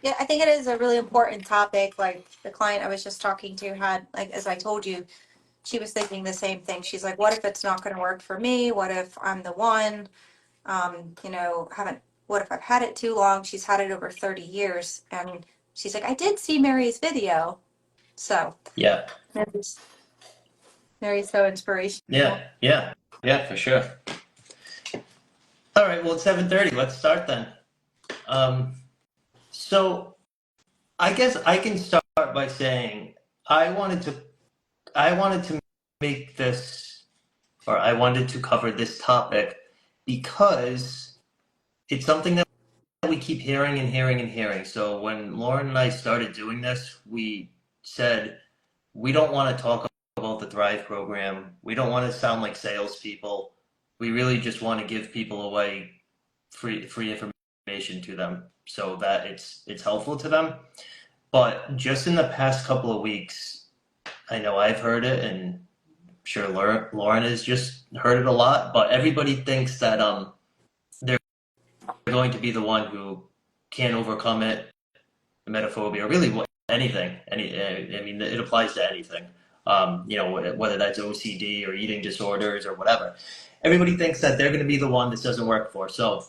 Yeah, I think it is a really important topic. Like the client I was just talking to had, like, as I told you, she was thinking the same thing. She's like, what if it's not going to work for me? What if I'm the one? Haven't, what if I've had it too long? She's had it over 30 years. And she's like, I did see Mary's video. So Yeah, Mary's, Mary's so yeah, inspirational. yeah, yeah, for sure. All right, well, it's 7:30. Let's start then. Um, so I guess I can start by saying I wanted to I wanted to make this, or I wanted to cover this topic because it's something that we keep hearing and hearing and hearing. So when Lauren and I started doing this, we said we don't want to talk about the Thrive program. We don't want to sound like salespeople. We really just want to give people away free information to them so that it's helpful to them. But just in the past couple of weeks, I know I've heard it, and I'm sure Lauren has just heard it a lot. But everybody thinks that they're going to be the one who can't overcome it, emetophobia, or really anything. I mean, it applies to anything. Whether that's OCD or eating disorders or whatever. Everybody thinks that they're going to be the one this doesn't work for. So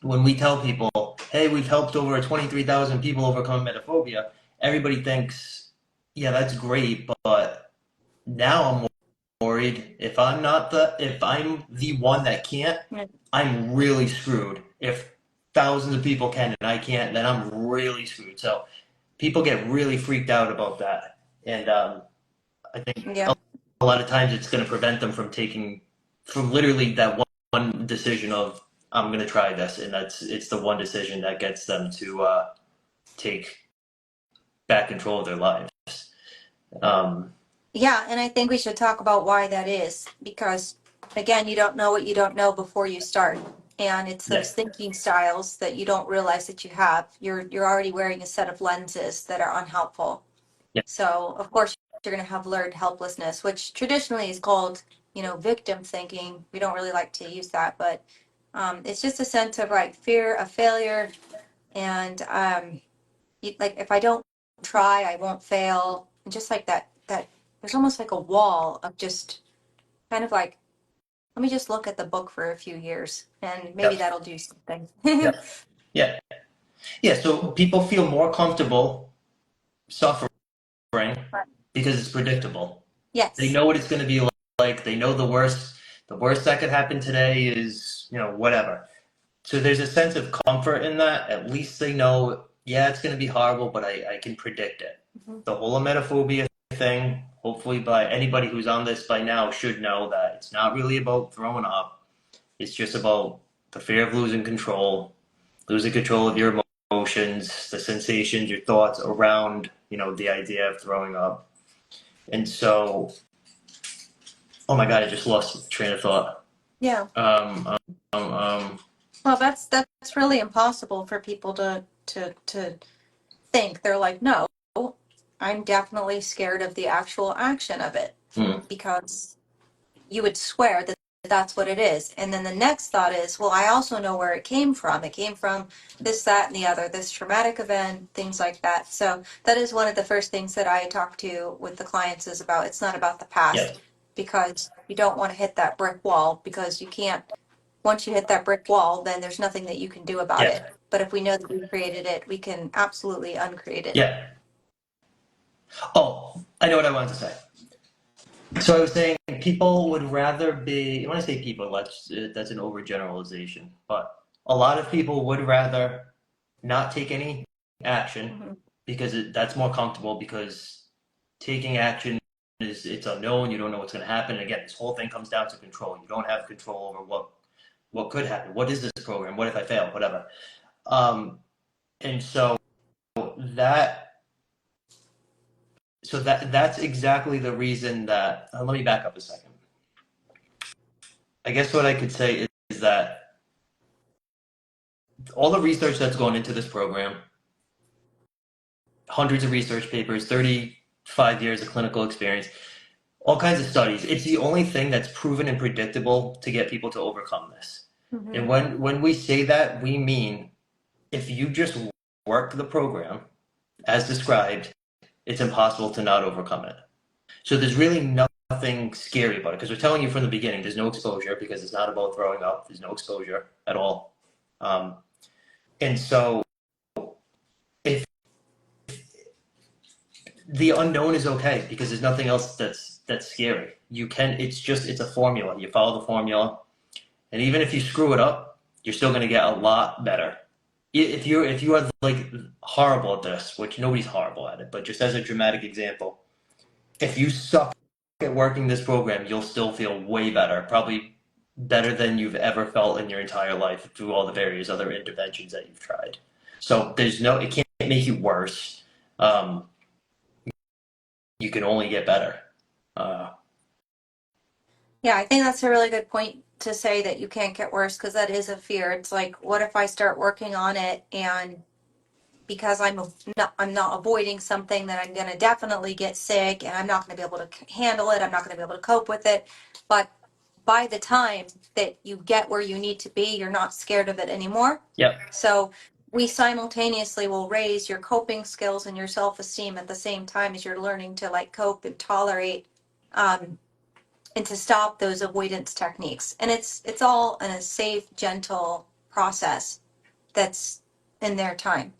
when we tell people, hey, we've helped over 23,000 people overcome emetophobia, everybody thinks, yeah, that's great, but now I'm worried if I'm the one that can't, I'm really screwed. If thousands of people can and I can't, then I'm really screwed. So people get really freaked out about that, and I think Yeah. a lot of times it's going to prevent them from literally that one decision of I'm going to try this, and it's the one decision that gets them to take back control of their lives. Um, Yeah, and I think we should talk about why that is because, again, you don't know what you don't know before you start. And it's yeah, those thinking styles that you don't realize that you have. You're already wearing a set of lenses that are unhelpful. yeah, So, of course, you're going to have learned helplessness, which traditionally is called, victim thinking. We don't really like to use that, but it's just a sense of like fear of failure. And like if I don't try, I won't fail. And just like that there's almost like a wall of just kind of like, let me just look at the book for a few years and maybe yep, that'll do something. yep, yeah, yeah. So people feel more comfortable suffering because it's predictable. They Yes. know what it's going to be like. They know the worst that could happen today is, whatever. So there's a sense of comfort in that. At least they know, yeah, it's going to be horrible, but I can predict it. Mhm. The whole emetophobia thing, hopefully by anybody who's on this by now should know that it's not really about throwing up. It's just about the fear of losing control of your emotions, the sensations, your thoughts around, the idea of throwing up. And so, oh my God, I just lost train of thought. Yeah. Um, um, um, Well, that's really impossible for people to think. They're like, no, I'm definitely scared of the actual action of it hmm, because you would swear that that's what it is. And then the next thought is, well, I also know where it came from. It came from this, that, and the other, this traumatic event, things like that. So that is one of the first things that I talk to with the clients is about it's not about the yeah, past because you don't want to hit that brick wall because you can't, once you hit that brick wall, then there's nothing that you can do about yeah, it. But if we know that we created it, we can absolutely uncreate it. yeah. Oh, I know what I wanted to say. So I was saying people would rather be, when I say people, that's an overgeneralization, but a lot of people would rather not take any action Mm-hmm. because that's more comfortable because taking action it's unknown, you don't know what's going to happen. And again, this whole thing comes down to control. You don't have control over what could happen. What is this program? What if I fail? Whatever. Um, and that that's exactly the reason that let me back up a second. I guess what I could say is that all the research that's gone into this program, hundreds of research papers, 35 years of clinical experience, all kinds of studies, it's the only thing that's proven and predictable to get people to overcome this. Mm-hmm. And when we say that, we mean if you just work the program as described, it's impossible to not overcome it. So there's really nothing scary about it because we're telling you from the beginning there's no exposure because it's not about throwing up. There's no exposure at all. And so if the unknown is okay because there's nothing else that's scary. It's a formula. You follow the formula, and even if you screw it up, you're still going to get a lot better. If you are like horrible at this, which nobody's horrible at it, but just as a dramatic example, if you suck at working this program, you'll still feel way better, probably better than you've ever felt in your entire life through all the various other interventions that you've tried. So it can't make you worse. You can only get better. Yeah, I think that's a really good point to say that you can't get worse because that is a fear. It's like, what if I start working on it and because I'm not avoiding something that I'm going to definitely get sick and I'm not going to be able to handle it. I'm not going to be able to cope with it. But by the time that you get where you need to be, you're not scared of it anymore. Yep. So we simultaneously will raise your coping skills and your self-esteem at the same time as you're learning to like cope and tolerate and to stop those avoidance techniques. And it's all in a safe, gentle process that's in their time.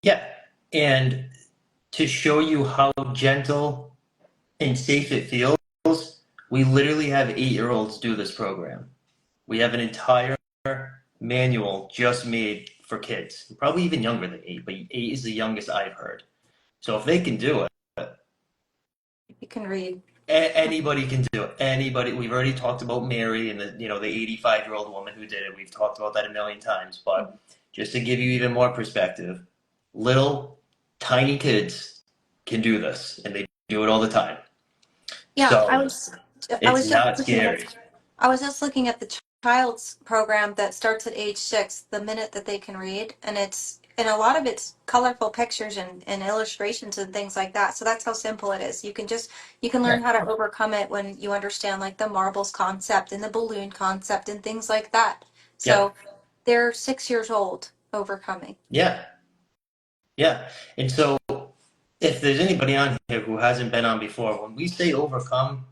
Yeah. And to show you how gentle and safe it feels, we literally have 8-year-olds do this program. We have an entire manual just made for kids, probably even younger than 8, but 8 is the youngest I've heard. So if they can do it, You can read. anybody can do it. Anybody. We've already talked about Mary and the 85-year-old woman who did it. We've talked about that a million times. But just to give you even more perspective, little tiny kids can do this, and they do it all the time. Yeah, So I was it's just not looking scary. at the child's program that starts at age 6, the minute that they can read, and a lot of it's colorful pictures and illustrations and things like that. So that's how simple it is. You can learn Yeah. how to overcome it when you understand like the marbles concept and the balloon concept and things like that. So Yep. they're 6 years old overcoming. Yeah. Yeah. And so if there's anybody on here who hasn't been on before, when we say overcome,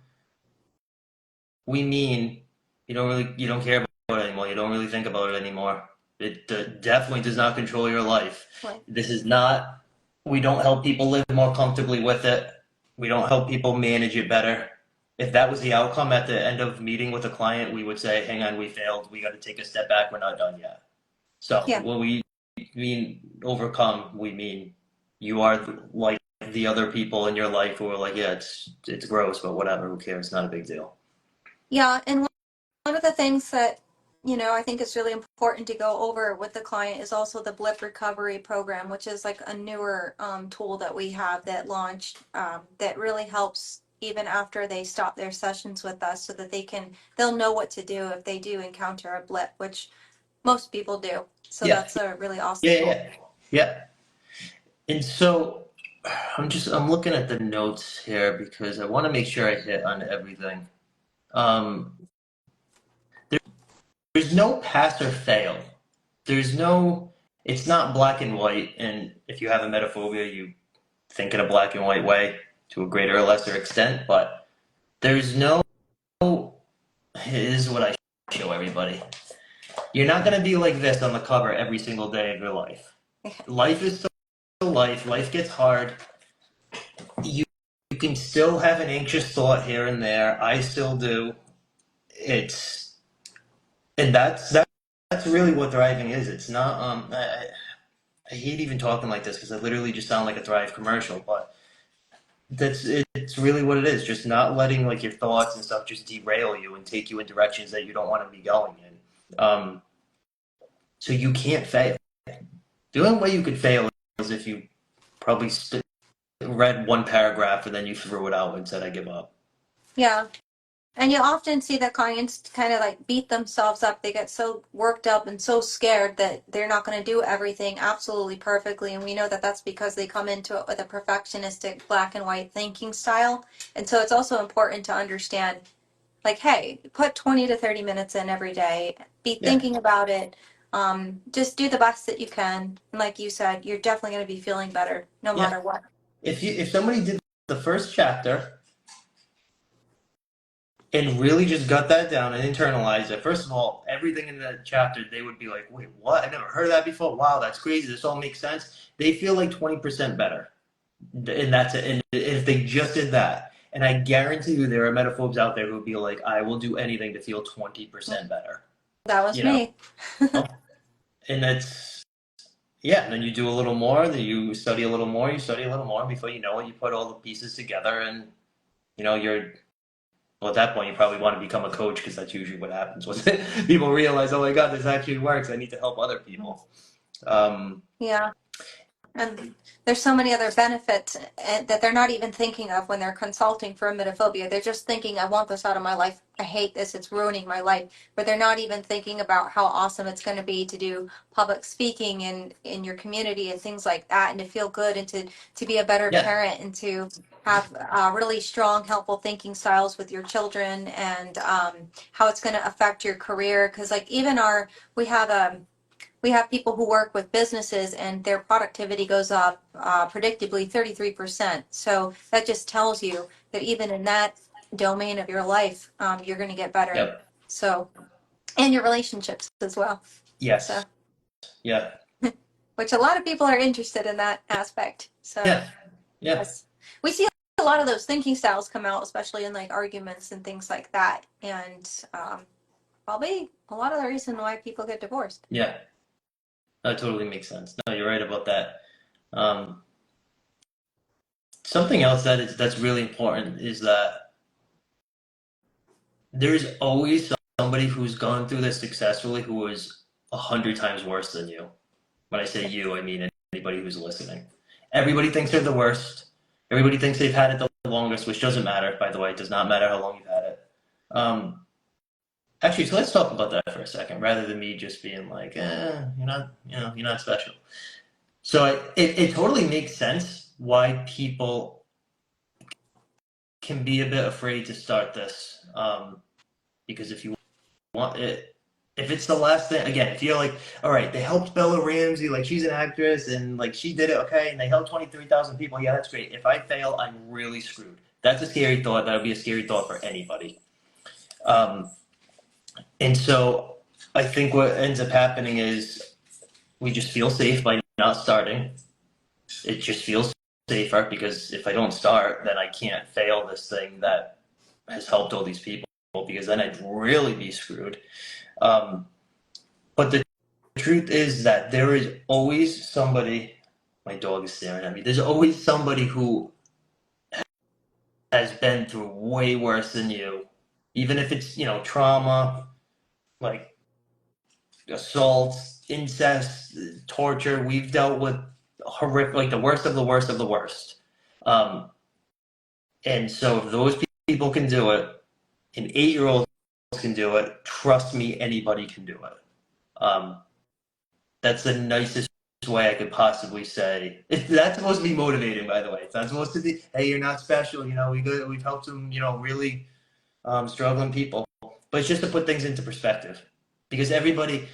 we mean you don't care about it anymore. You don't really think about it anymore. It definitely does not control your life. Right. This is not. We don't help people live more comfortably with it. We don't help people manage it better. If that was the outcome at the end of meeting with a client, we would say, "Hang on, we failed. We got to take a step back. We're not done yet." So Yeah. when we mean overcome, we mean you are like the other people in your life who are like, "Yeah, it's gross, but whatever. Who cares? It's not a big deal." Yeah, and one of the things that, I think is really important to go over with the client is also the blip recovery program, which is like a newer tool that we have that launched that really helps even after they stop their sessions with us so that they'll know what to do if they do encounter a blip, which most people do. So Yeah, that's a really awesome yeah, tool. yeah, yeah. And so I'm looking at the notes here because I want to make sure I hit on everything. Um, there's no pass or fail. There's no. It's not black and white. And if you have emetophobia, you think in a black and white way to a greater or lesser extent. But there's no. Is what I show everybody. You're not going to be like this on the cover every single day of your life. Life is still life. Life gets hard. You can still have an anxious thought here and there. I still do. It's and that's really what thriving is. It's not. I hate even talking like this because I literally just sound like a Thrive commercial, but it's really what it is. Just not letting like your thoughts and stuff just derail you and take you in directions that you don't want to be going in. So you can't fail. The only way you could fail is if you probably read one paragraph and then you threw it out and said, "I give up." Yeah. And you often see that clients kind of like beat themselves up. They get so worked up and so scared that they're not going to do everything absolutely perfectly. And we know that that's because they come into it with a perfectionistic black and white thinking style. And so it's also important to understand like, hey, put 20 to 30 minutes in every day, be Yeah. thinking about it, Just do the best that you can. And like you said, you're definitely going to be feeling better no Yeah. matter what. If somebody did the first chapter and really just got that down and internalized it, first of all, everything in that chapter, they would be like, wait, what? I never heard of that before. Wow, that's crazy. This all makes sense. They feel like 20% better. And that's it. And if they just did that, and I guarantee you there are emetophobes out there who would be like, I will do anything to feel 20% better. That was You know? me. And that's, yeah, then you do a little more, then you study a little more, you study a little more, before you know it, you put all the pieces together and, well, at that point, you probably want to become a coach because that's usually what happens when people realize, oh my God, this actually works. I need to help other people. Yeah. And there's so many other benefits that they're not even thinking of when they're consulting for emetophobia. They're just thinking, I want this out of my life. I hate this. It's ruining my life. But they're not even thinking about how awesome it's going to be to do public speaking in your community and things like that, and to feel good and to be a better Yeah, parent and to have really strong, helpful thinking styles with your children, and how it's going to affect your career. Because like even we have we have people who work with businesses and their productivity goes up predictably 33%. So that just tells you that even in that domain of your life, you're going to get better. yep, So, and your relationships as well. yes, So, yeah, which a lot of people are interested in that aspect. So, yeah, yeah, as we see a lot of those thinking styles come out, especially in like arguments and things like that. And probably a lot of the reason why people get divorced. yeah. That totally makes sense. No, you're right about that. Um, Something else that's really important is that there's always somebody who's gone through this successfully who is 100 times worse than you. When I say you, I mean anybody who's listening. Everybody thinks they're the worst. Everybody thinks they've had it the longest, which doesn't matter, by the way. It does not matter how long you've had it. Actually, so let's talk about that for a second, rather than me just being like, you're not special. So it totally makes sense why people can be a bit afraid to start this, because if you want it, if it's the last thing, again, if you're like, all right, they helped Bella Ramsey, like she's an actress and like she did it, okay, and they helped 23,000 people, yeah, that's great. If I fail, I'm really screwed. That's a scary thought. That would be a scary thought for anybody. And so I think what ends up happening is we just feel safe by not starting. It just feels safer because if I don't start, then I can't fail this thing that has helped all these people, because then I'd really be screwed. But the truth is that there is always somebody, my dog is staring at me, there's always somebody who has been through way worse than you, even if it's, trauma, like assault, incest, torture. We've dealt with horrific, like the worst of the worst of the worst. And so if those people can do it, an 8-year-old can do it, trust me, anybody can do it. That's the nicest way I could possibly say. That's supposed to be motivating, by the way. It's not supposed to be, hey, you're not special. We've helped some, really struggling people. But it's just to put things into perspective, because everybody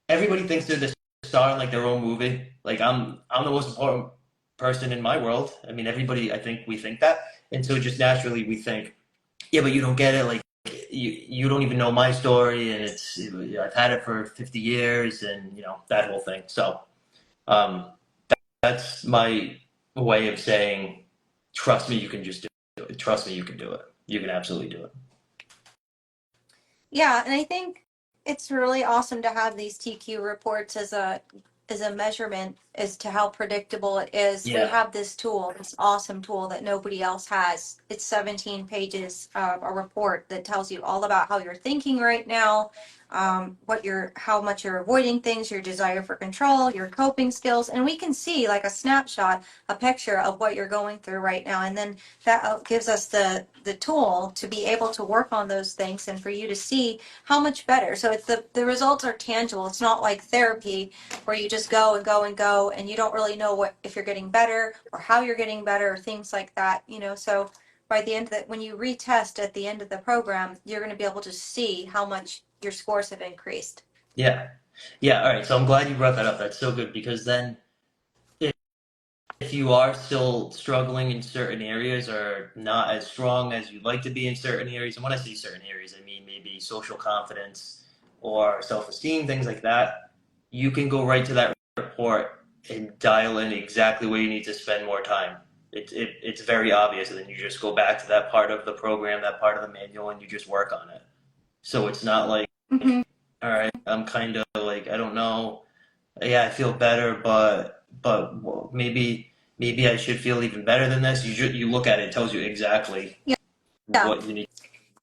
thinks they're the star in like their own movie. Like I'm the most important person in my world. I mean, everybody, I think we think that, and so just naturally we think, yeah, but you don't get it. Like you don't even know my story, and I've had it for 50 years, and that whole thing. So that's my way of saying, trust me, you can just do it. Trust me, you can do it. You can absolutely do it. Yeah, and I think it's really awesome to have these TQ reports as a measurement as to how predictable it is. We Yeah, have this tool, this awesome tool that nobody else has. It's 17 pages of a report that tells you all about how you're thinking right now, how much you're avoiding things, your desire for control, your coping skills, and we can see like a snapshot, a picture of what you're going through right now, and then that gives us the tool to be able to work on those things and for you to see how much better. So it's the results are tangible. It's not like therapy where you just go and go and go and you don't really know what if you're getting better or how you're getting better or things like that. So by the end of when you retest at the end of the program, you're going to be able to see how much your scores have increased. yeah. Yeah, all right. So I'm glad you brought that up. That's so good because then if you are still struggling in certain areas or not as strong as you'd like to be in certain areas, and when I say certain areas, I mean maybe social confidence or self-esteem, things like that, you can go right to that report and dial in exactly where you need to spend more time. It's very obvious, and then you just go back to that part of the program, that part of the manual, and you just work on it. So it's not like, Hmm. all right, I'm kind of like, I don't know, yeah, I feel better, but well, maybe I should feel even better than this. You look at it, it tells you exactly Yeah. what you need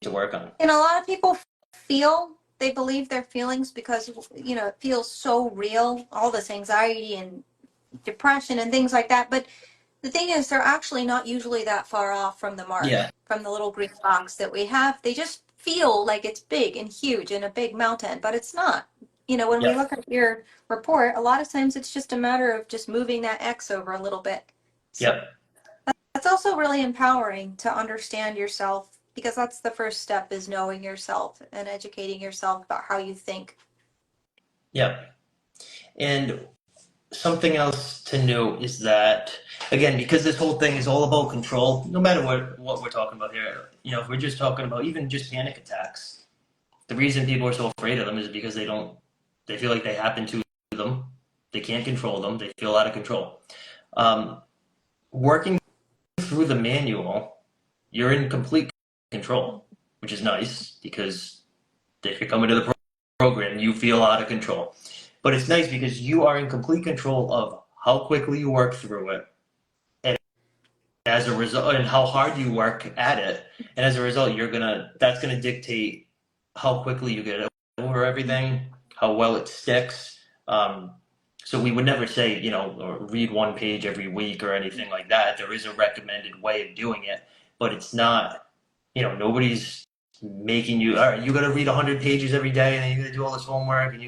to work on. And a lot of people feel they believe their feelings because it feels so real, all this anxiety and depression and things like that. But the thing is, they're actually not usually that far off from the mark, Yeah, from the little green box that we have. They just feel like it's big and huge and a big mountain, but it's not. When we yep, look at your report, a lot of times it's just a matter of just moving that X over a little bit. So yep, that's also really empowering to understand yourself, because that's the first step, is knowing yourself and educating yourself about how you think. yep. And something else to note is that again, because this whole thing is all about control, no matter what we're talking about here, if we're just talking about even just panic attacks, the reason people are so afraid of them is because they feel like they happen to them, they can't control them, they feel out of control. Working through the manual, you're in complete control, which is nice because if you're coming to the program, you feel out of control. But it's nice because you are in complete control of how quickly you work through it, and as a result, and how hard you work at it. And as a result, that's gonna dictate how quickly you get over everything, how well it sticks. Um, so we would never say, or read one page every week or anything like that. There is a recommended way of doing it, but it's not, nobody's making you, all right, you got to read 100 pages every day and then you got to do all this homework and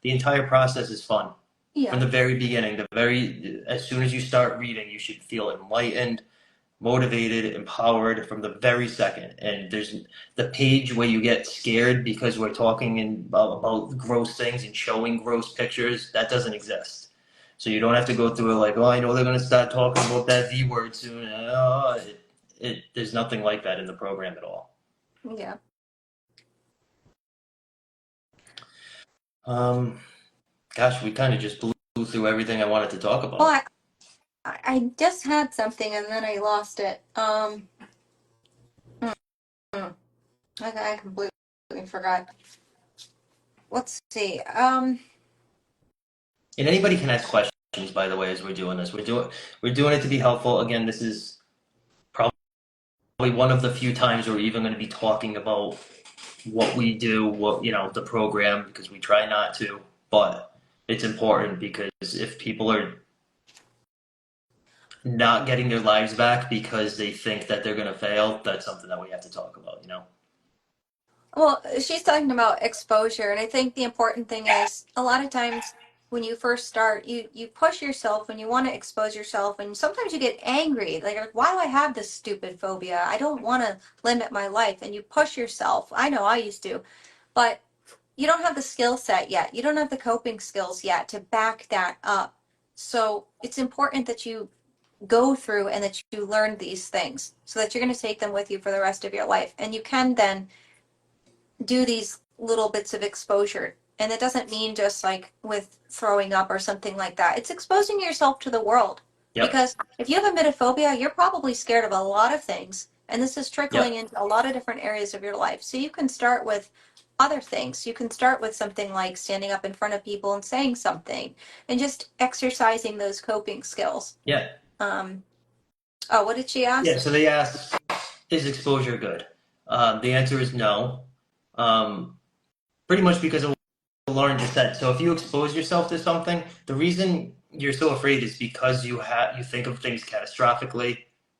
the entire process is fun. From Yeah. the very beginning, as soon as you start reading, you should feel enlightened, motivated, empowered from the very second. And there's the page where you get scared because we're talking about gross things and showing gross pictures, that doesn't exist. So you don't have to go through it like, oh, I know they're going to start talking about that V word soon. There's nothing like that in the program at all. Yeah. Um, Gosh, we kind of just blew through everything I wanted to talk Well, about. I just had something and then I lost it. Hmm, I completely forgot. Let's see. And anybody can ask questions, by the way, as we're doing this. We're doing it to be helpful. Again, this is probably one of the few times we're even going to be talking about what we do, the program, because we try not to, but it's important because if people are not getting their lives back because they think that they're going to fail, that's something that we have to talk about. Well, she's talking about exposure, and I think the important thing is, a lot of times when you first start, you push yourself when you want to expose yourself, and sometimes you get angry, like, why do I have this stupid phobia? I don't want to limit my life, and you push yourself. I know I used to, but you don't have the skill set yet. You don't have the coping skills yet to back that up. So it's important that you go through and that you learn these things so that you're going to take them with you for the rest of your life, and you can then do these little bits of exposure. And it doesn't mean just like with throwing up or something like that. It's exposing yourself to the world. Yep, Because if you have emetophobia, you're probably scared of a lot of things. And this is trickling yep, into a lot of different areas of your life. So you can start with other things. You can start with something like standing up in front of people and saying something and just exercising those coping skills. yeah, Um, oh, what did she yeah. ask? So they asked, is exposure good? The answer is no. Um, Pretty much because of what Lauren just said. So if you expose yourself to something, the reason you're so afraid is because you think of things catastrophically.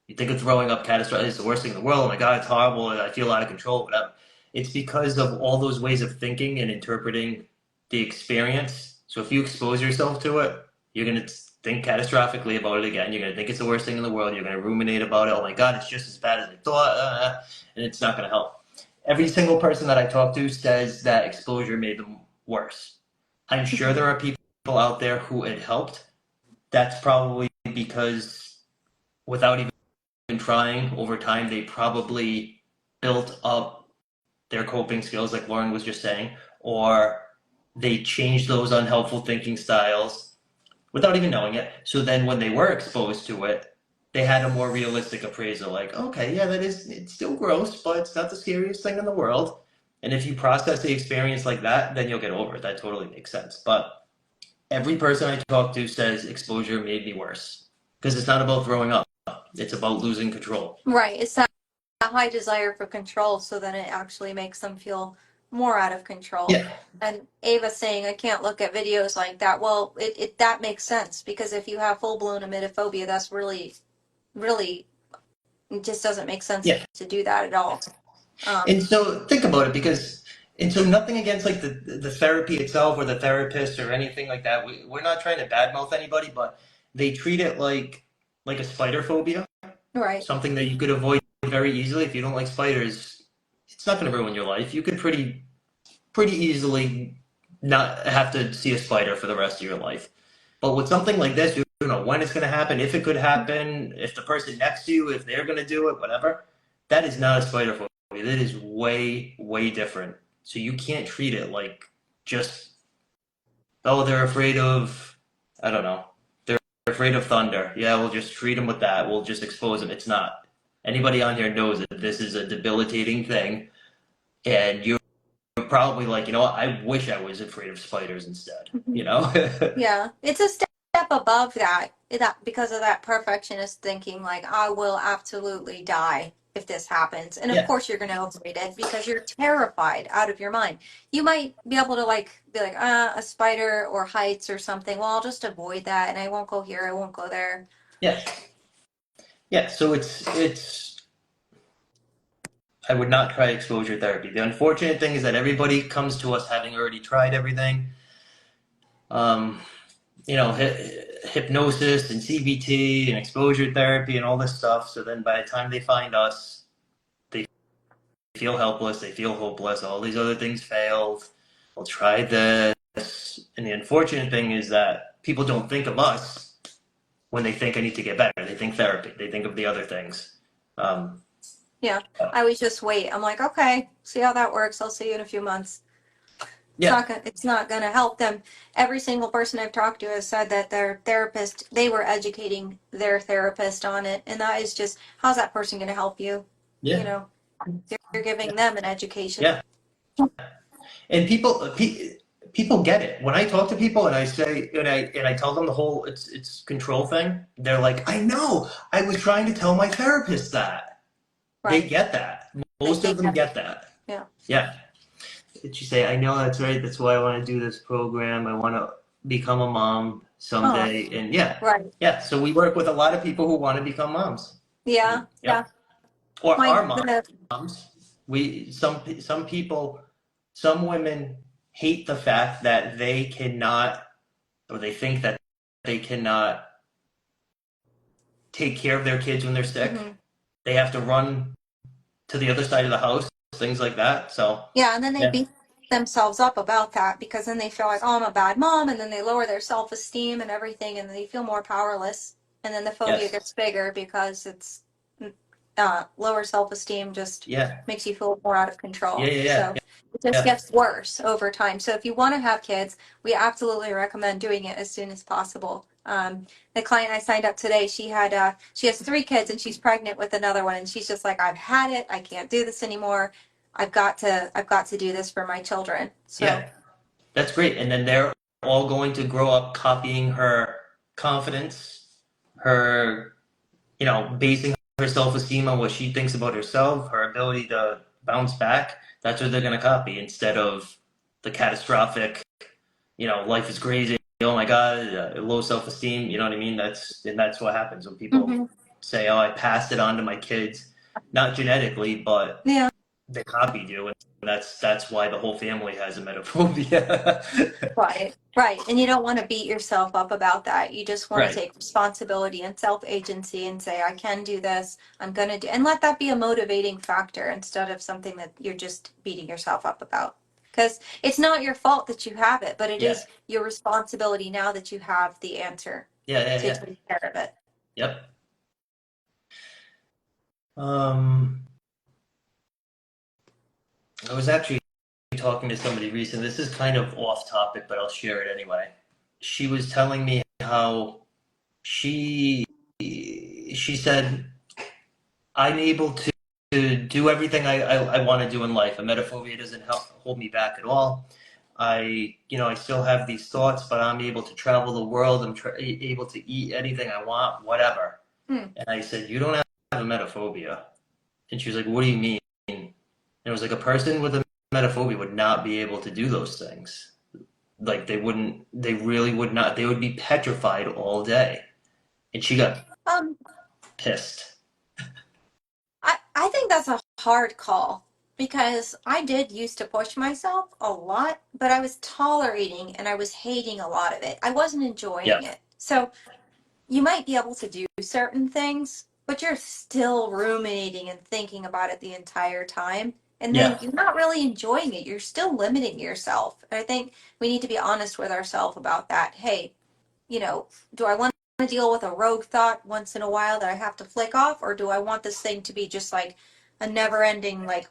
You think of throwing up catastrophic. It's the worst thing in the world. Oh my God, it's horrible. I feel out of control. Whatever. It's because of all those ways of thinking and interpreting the experience. So if you expose yourself to it, you're gonna think catastrophically about it again. You're gonna think it's the worst thing in the world. You're gonna ruminate about it. Oh my God, it's just as bad as I thought, and it's not gonna help. Every single person that I talk to says that exposure made them worse. I'm sure there are people out there who it helped. That's probably because without even trying over time, they probably built up their coping skills, like Lauren was just saying, or they changed those unhelpful thinking styles without even knowing it. So then when they were exposed to it, they had a more realistic appraisal, like, okay, yeah, it's still gross, but it's not the scariest thing in the world. And if you process the experience like that, then you'll get over it. That totally makes sense. But every person I talk to says exposure made me worse because it's not about throwing up. It's about losing control. Right. It's that high desire for control, so then it actually makes them feel more out of control. Yeah. And Ava saying, I can't look at videos like that. Well, that makes sense because if you have full blown emetophobia, that's really, really, it just doesn't make sense Yeah. to do that at all. And so think about it and so nothing against like the therapy itself or the therapist or anything like that. We're not trying to badmouth anybody, but they treat it like a spider phobia, Right. something that you could avoid very easily. If you don't like spiders, it's not going to ruin your life. You could pretty easily not have to see a spider for the rest of your life. But with something like this, you don't know when it's going to happen, if it could happen, if the person next to you, if they're going to do it, whatever. That is not a spider phobia. That is way, way different. So you can't treat it like just, oh, they're afraid of, I don't know, they're afraid of thunder. Yeah, we'll just treat them with that. We'll just expose them. It's not. Anybody on here knows that this is a debilitating thing, and you're probably like, you know what, I wish I was afraid of spiders instead, you know? Yeah, it's a step above that because of that perfectionist thinking, like I will absolutely die if this happens. And of Yeah, course you're going to avoid it because you're terrified out of your mind. You might be able to like be like, a spider or heights or something. Well, I'll just avoid that and I won't go here, I won't go there. yeah, yeah. So it's I would not try exposure therapy. The unfortunate thing is that everybody comes to us having already tried everything. Um, you know, hypnosis and CBT and exposure therapy and all this stuff. So then by the time they find us, they feel helpless, they feel hopeless, all these other things failed. I'll try this. And the unfortunate thing is that people don't think of us when they think I need to get better. They think therapy, they think of the other things. Um, Yeah, I always just wait. I'm like, okay, see how that works. I'll see you in a few months. yeah, It's not gonna help them. Every single person I've talked to has said that their therapist, they were educating their therapist on it, and that is just, how's that person gonna help you? You yeah, know, you're giving them an education. yeah. And people get it. When I talk to people and I say and I tell them the whole it's control thing, they're like, I know. I was trying to tell my therapist that. They Right. get that. Most They of them get it. get that. Yeah. Yeah. Did you say, I know that's right. That's why I want to do this program. I want to become a mom Oh, someday. And yeah, right. yeah. So we work with a lot of people who want to become moms. Yeah. And Yeah. yep. Or My, are moms. Some people, some women hate the fact that they cannot, or they think that they cannot take care of their kids when they're sick. mhm. They have to run to the other side of the house, things like that. So Yeah, and then they yeah, beat themselves up about that because then they feel like, oh, I'm a bad mom, and then they lower their self-esteem and everything, and they feel more powerless, and then the phobia yes, gets bigger because it's lower self-esteem just yeah, makes you feel more out of yeah, control. yeah, So yeah, it just yeah, gets worse over time. So if you want to have kids, we absolutely recommend doing it as soon as possible. The client I signed up today, she has 3 kids and she's pregnant with another one, and she's just like, I've had it. I can't do this anymore. I've got to do this for my children. So yeah. That's great. And then they're all going to grow up copying her confidence, her, basing her self-esteem on what she thinks about herself, her ability to bounce back. That's what they're going to copy instead of the catastrophic, life is crazy. Oh my God, low self-esteem. You know what I mean? That's what happens when people mhm. say, "Oh, I passed it on to my kids," not genetically, but Yeah. they copied you, and that's why the whole family has emetophobia. Right, right. And you don't want to beat yourself up about that. You just want to Right. take responsibility and self-agency and say, I can do this. I'm going to do, and let that be a motivating factor instead of something that you're just beating yourself up about. Because it's not your fault that you have it, but it Yeah. is your responsibility now that you have the answer Yeah. Yeah. to Yeah. take care of it. Yep. Um, I was actually talking to somebody recently. This is kind of off topic, but I'll share it anyway. She was telling me how she she said I'm able to do everything I want to do in life. Emetophobia doesn't hold me back at all. I still have these thoughts, but I'm able to travel the world. I'm able to eat anything I want, whatever. Hmm. And I said, you don't have emetophobia. And she was like, what do you mean? And it was like a person with a emetophobia would not be able to do those things. Like they really would not. They would be petrified all day. And she got Um, pissed. I think that's a hard call because I did used to push myself a lot, but I was tolerating and I was hating a lot of it. I wasn't Yeah, enjoying it. So you might be able to do certain things, but you're still ruminating and thinking about it the entire time. And then yeah, you're not really enjoying it. You're still limiting yourself. And I think we need to be honest with ourselves about that. Hey, do I want to deal with a rogue thought once in a while that I have to flick off, or do I want this thing to be just like a never ending like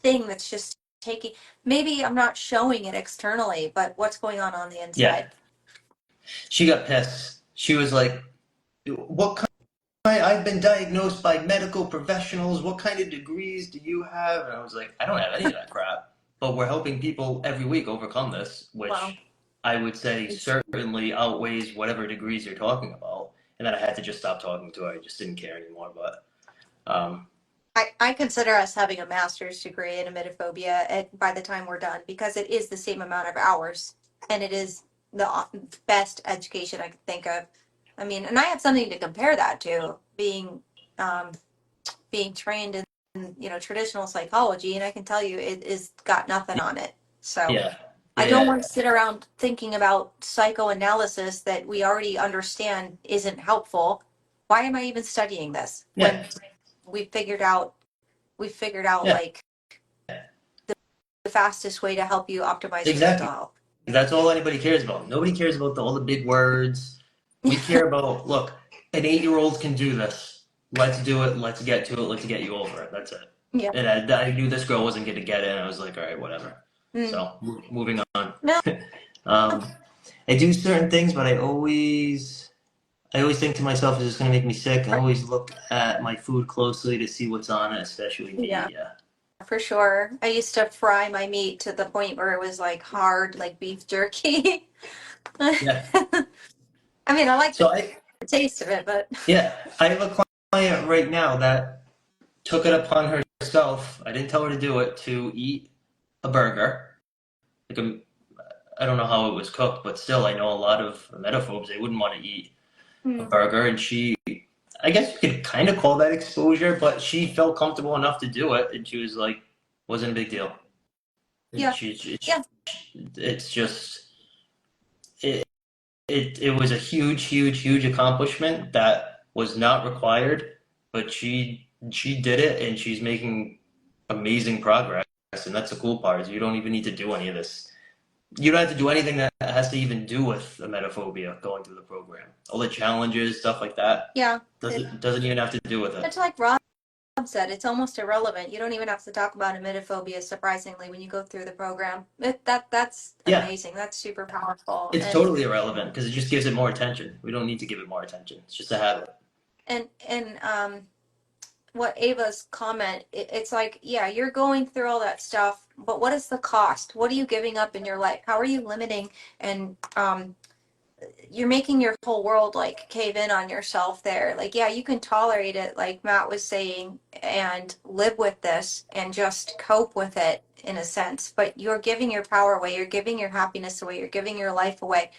thing that's just taking maybe I'm not showing it externally, but what's going on the yeah. inside? She got pissed. She was like, what kind? I've been diagnosed by medical professionals. What kind of degrees do you have? And I was like, I don't have any of that crap. But we're helping people every week overcome this, Well, which I would say certainly outweighs whatever degrees you're talking about. And then I had to just stop talking to her. I just didn't care anymore. But I consider us having a master's degree in emetophobia by the time we're done because it is the same amount of hours and it is the best education I could think of. I mean, and I have something to compare that to um, being trained in traditional psychology, and I can tell you it is got nothing on it. So yeah, I yeah, don't yeah, want to sit around thinking about psychoanalysis that we already understand isn't helpful. Why am I even studying this yeah, when we figured out we figured out yeah, like the fastest way to help you optimize your mental exactly. health? That's all anybody cares about. Nobody cares about all the big words. We care about, look, an 8-year-old can do this. Let's do it. Let's get to it. Let's get you over it. That's it. Yeah. And I knew this girl wasn't going to get it. And I was like, all right, whatever. Mm. So moving on. No. um, I do certain things, but I always think to myself, is this going to make me sick? I always look at my food closely to see what's on it, especially Yeah, meat. Yeah. for sure. I used to fry my meat to the point where it was like hard, like beef jerky. Yeah. I mean, I like So I, the taste of it, but yeah, I have a client right now that took it upon herself. I didn't tell her to do it, to eat a burger. Like I don't know how it was cooked, but still, I know a lot of emetophobes. They wouldn't want to eat a mm, burger, and I guess you could kind of call that exposure, but she felt comfortable enough to do it, and she was like, wasn't a big deal. And yeah, yeah, it's just it, it was a huge, huge, huge accomplishment that was not required, but she did it, and she's making amazing progress. And that's the cool part, is you don't even need to do any of this. You don't have to do anything that has to even do with emetophobia going through the program. All the challenges, stuff like that, yeah. doesn't even have to do with it. It's like Rob said, it's almost irrelevant. You don't even have to talk about emetophobia, surprisingly, when you go through the program. That's Yeah, amazing. That's super powerful. it's And totally irrelevant because it just gives it more attention. We don't need to give it more attention. It's just a habit. and what Ava's comment, it's like, yeah, you're going through all that stuff, but what is the cost? What are you giving up in your life? How are you limiting and you're making your whole world like cave in on yourself there. Like, yeah, you can tolerate it, like Matt was saying, and live with this and just cope with it in a sense, but you're giving your power away, you're giving your happiness away, you're giving your life away.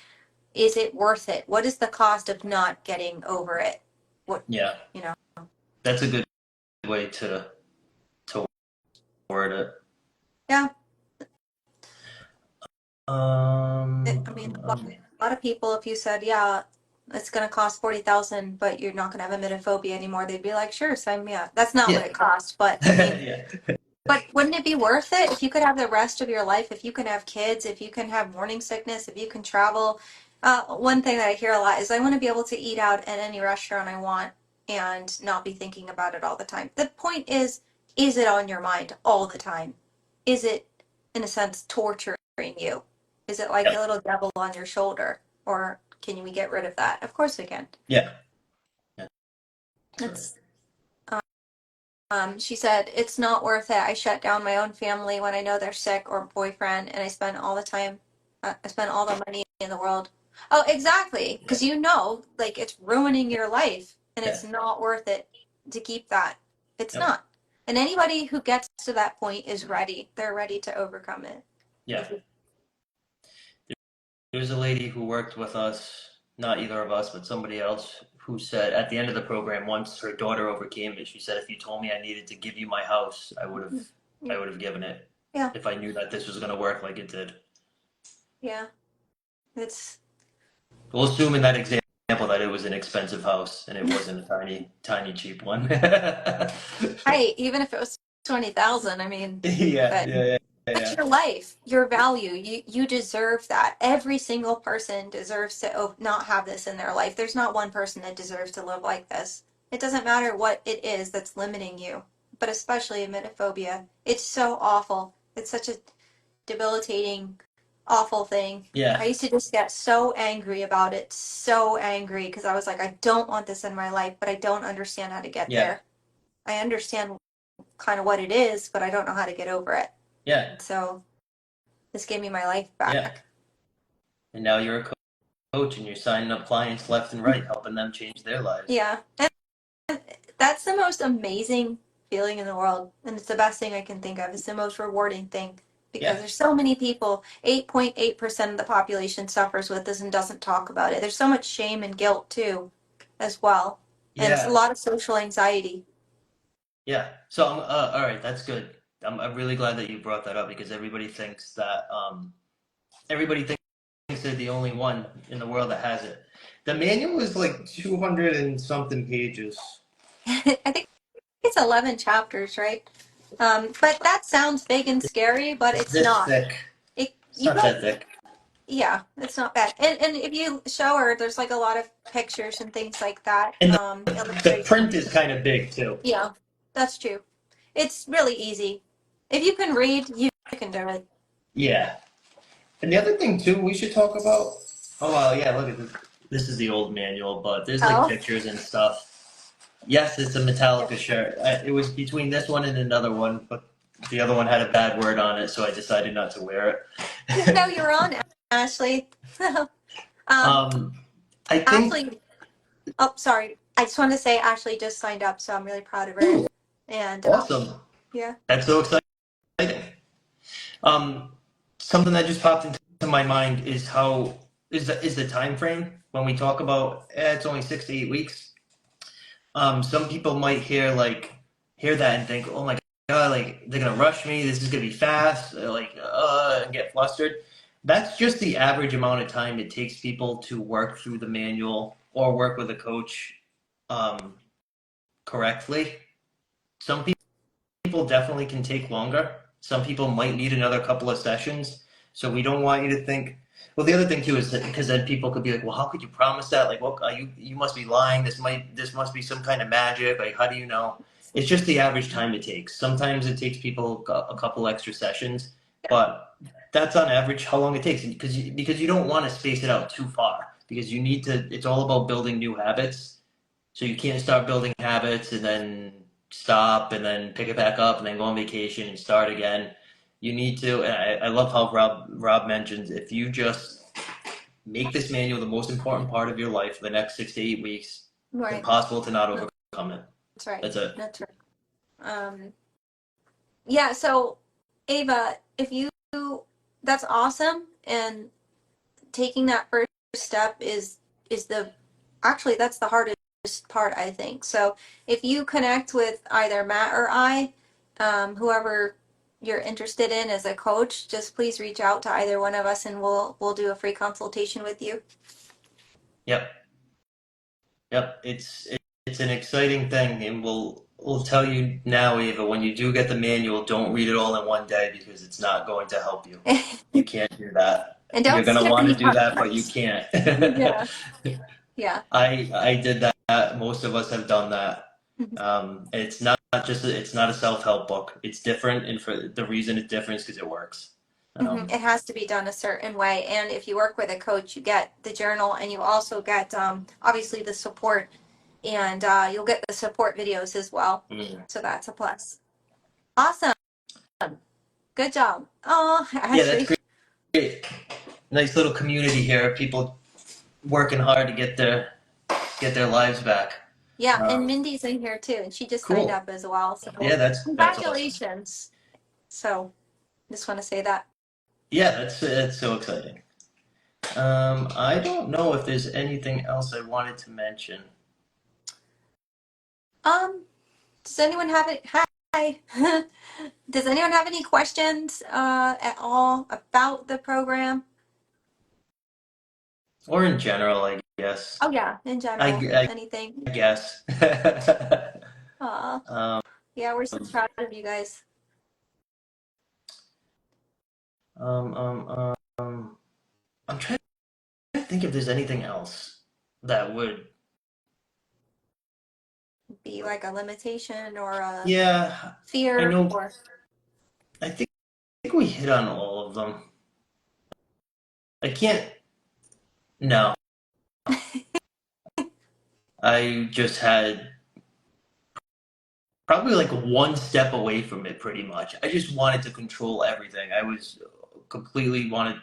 Is it worth it? What is the cost of not getting over it? What, Yeah, you know? that's a good way to word it. Yeah, I mean, Um, a lot of people, if you said, yeah, it's going to cost 40,000, but you're not going to have emetophobia anymore, they'd be like, sure, sign me up. That's not what yeah, it costs, but I mean, yeah, But wouldn't it be worth it if you could have the rest of your life, if you can have kids, if you can have morning sickness, if you can travel? One thing that I hear a lot is I want to be able to eat out at any restaurant I want and not be thinking about it all the time. The point is it on your mind all the time? Is it, in a sense, torturing you? Is it like a Yep. little devil on your shoulder? Or can we get rid of that? Of course we can. Yeah. Yeah. It's she said, it's not worth it. I shut down my own family when I know they're sick or boyfriend, and I spend all the time, I spend all the money in the world. Oh, exactly. Because like it's ruining your life, and Yeah. it's not worth it to keep that. It's Yep. not. And anybody who gets to that point is ready. They're ready to overcome it. Yeah. There's a lady who worked with us, not either of us, but somebody else, who said at the end of the program, once her daughter overcame it, she said, "If you told me I needed to give you my house, I would have given it Yeah, if I knew that this was going to work like it did." yeah. It's We'll assume in that example that it was an expensive house and it wasn't a tiny, tiny, cheap one. right. Even if it was 20,000, I mean, Yeah, but yeah, yeah, That's yeah, your life, your value. You deserve that. Every single person deserves to not have this in their life. There's not one person that deserves to live like this. It doesn't matter what it is that's limiting you, but especially emetophobia. It's so awful. It's such a debilitating, awful thing. I yeah, used to just get so angry about it, so angry because I was like, I don't want this in my life, but I don't understand how to get yeah, there. I understand kind of what it is, but I don't know how to get over it. yeah, So this gave me my life yeah. back. And now you're a coach and you're signing up clients left and right, helping them change their lives. Yeah. And that's the most amazing feeling in the world. And it's the best thing I can think of. It's the most rewarding thing because Yeah, there's so many people, 8.8% of the population suffers with this and doesn't talk about it. There's so much shame and guilt too, as well. And a yeah, lot of social anxiety. yeah. So all right, that's good. I'm really glad that you brought that up because everybody thinks they're the only one in the world that has it. The manual is like 200 and something pages. I think it's 11 chapters, right? But that sounds big and scary, but it's This not. thick. It's You not guys that thick. Yeah, it's not bad. And if you show her, there's like a lot of pictures and things like that, And the illustration. print is kind of big too. Yeah, that's true. It's really easy. If you can read, you can do it. Yeah. And the other thing too, we should talk about. Oh well, yeah. Look at this. This is the old manual, but there's like Oh, pictures and stuff. Yes, it's a Metallica shirt. It was between this one and another one, but the other one had a bad word on it, so I decided not to wear no, it. you're on, Ashley. um, um, I think Ashley. Oh, sorry. I just wanted to say Ashley just signed up, so I'm really proud of her. And awesome. yeah. That's so exciting. Um, Something that just popped into my mind is how is the time frame when we talk about it's only 6 to 8 weeks. Some people might hear that and think, oh my god, like they're gonna rush me. This is gonna be fast. And get flustered. That's just the average amount of time it takes people to work through the manual or work with a coach um, correctly. Some people definitely can take longer. Some people might need another couple of sessions. So we don't want you to think. Well, the other thing too is that because then people could be like, "Well, how could you promise that? Like, what you must be lying. This must be some kind of magic. Like, how do you know?" It's just the average time it takes. Sometimes it takes people a couple extra sessions, but that's on average how long it takes because you don't want to space it out too far because you need to. It's all about building new habits. So you can't start building habits and then stop and then pick it back up and then go on vacation and start again. You need to, and I love how Rob mentions if you just make this manual the most important part of your life for the next 6 to 8 weeks, it's Right. impossible to not overcome it. That's right. That's it. That's right. Um, yeah. So, Ava, if you, that's awesome, and taking that first step is the actually that's the hardest part, I think. So if you connect with either Matt or I, whoever you're interested in as a coach, just please reach out to either one of us and we'll do a free consultation with you. Yep, yep. It's an exciting thing, and will tell you now, Eva, when you do get the manual, don't read it all in one day because it's not going to help you. You can't do that. And You're don't going to skip want to any do that, but you parts. can't. Yeah, yeah. I did that. Most of us have done that. It's not just it's not a self-help book. It's different, and for the reason it's different is because it works. It has to be done a certain way. And if you work with a coach, you get the journal and you also get obviously the support and you'll get the support videos as well. Mm. So that's a plus. Awesome. Good job. Oh, Yeah, that's Ashley. great. Nice little community here. People working hard to get their lives back. Yeah, and Um, Mindy's in here too, and she just signed cool. up as well. So Yeah, that's awesome. congratulations. So just want to say that. Yeah, that's so exciting. I don't know if there's anything else I wanted to mention. Um, does anyone have it? Hi. Does anyone have any questions at all about the program? Or in general, I guess. Oh yeah, in general, I anything. guess. um, Yeah, we're so proud of you guys. um, um, um, I'm trying to think if there's anything else that would. Be like a limitation or a Yeah, I fear know. or I think we hit on all of them. I can't. No, I just had probably like one step away from it pretty much. I just wanted to control everything. I was completely wanted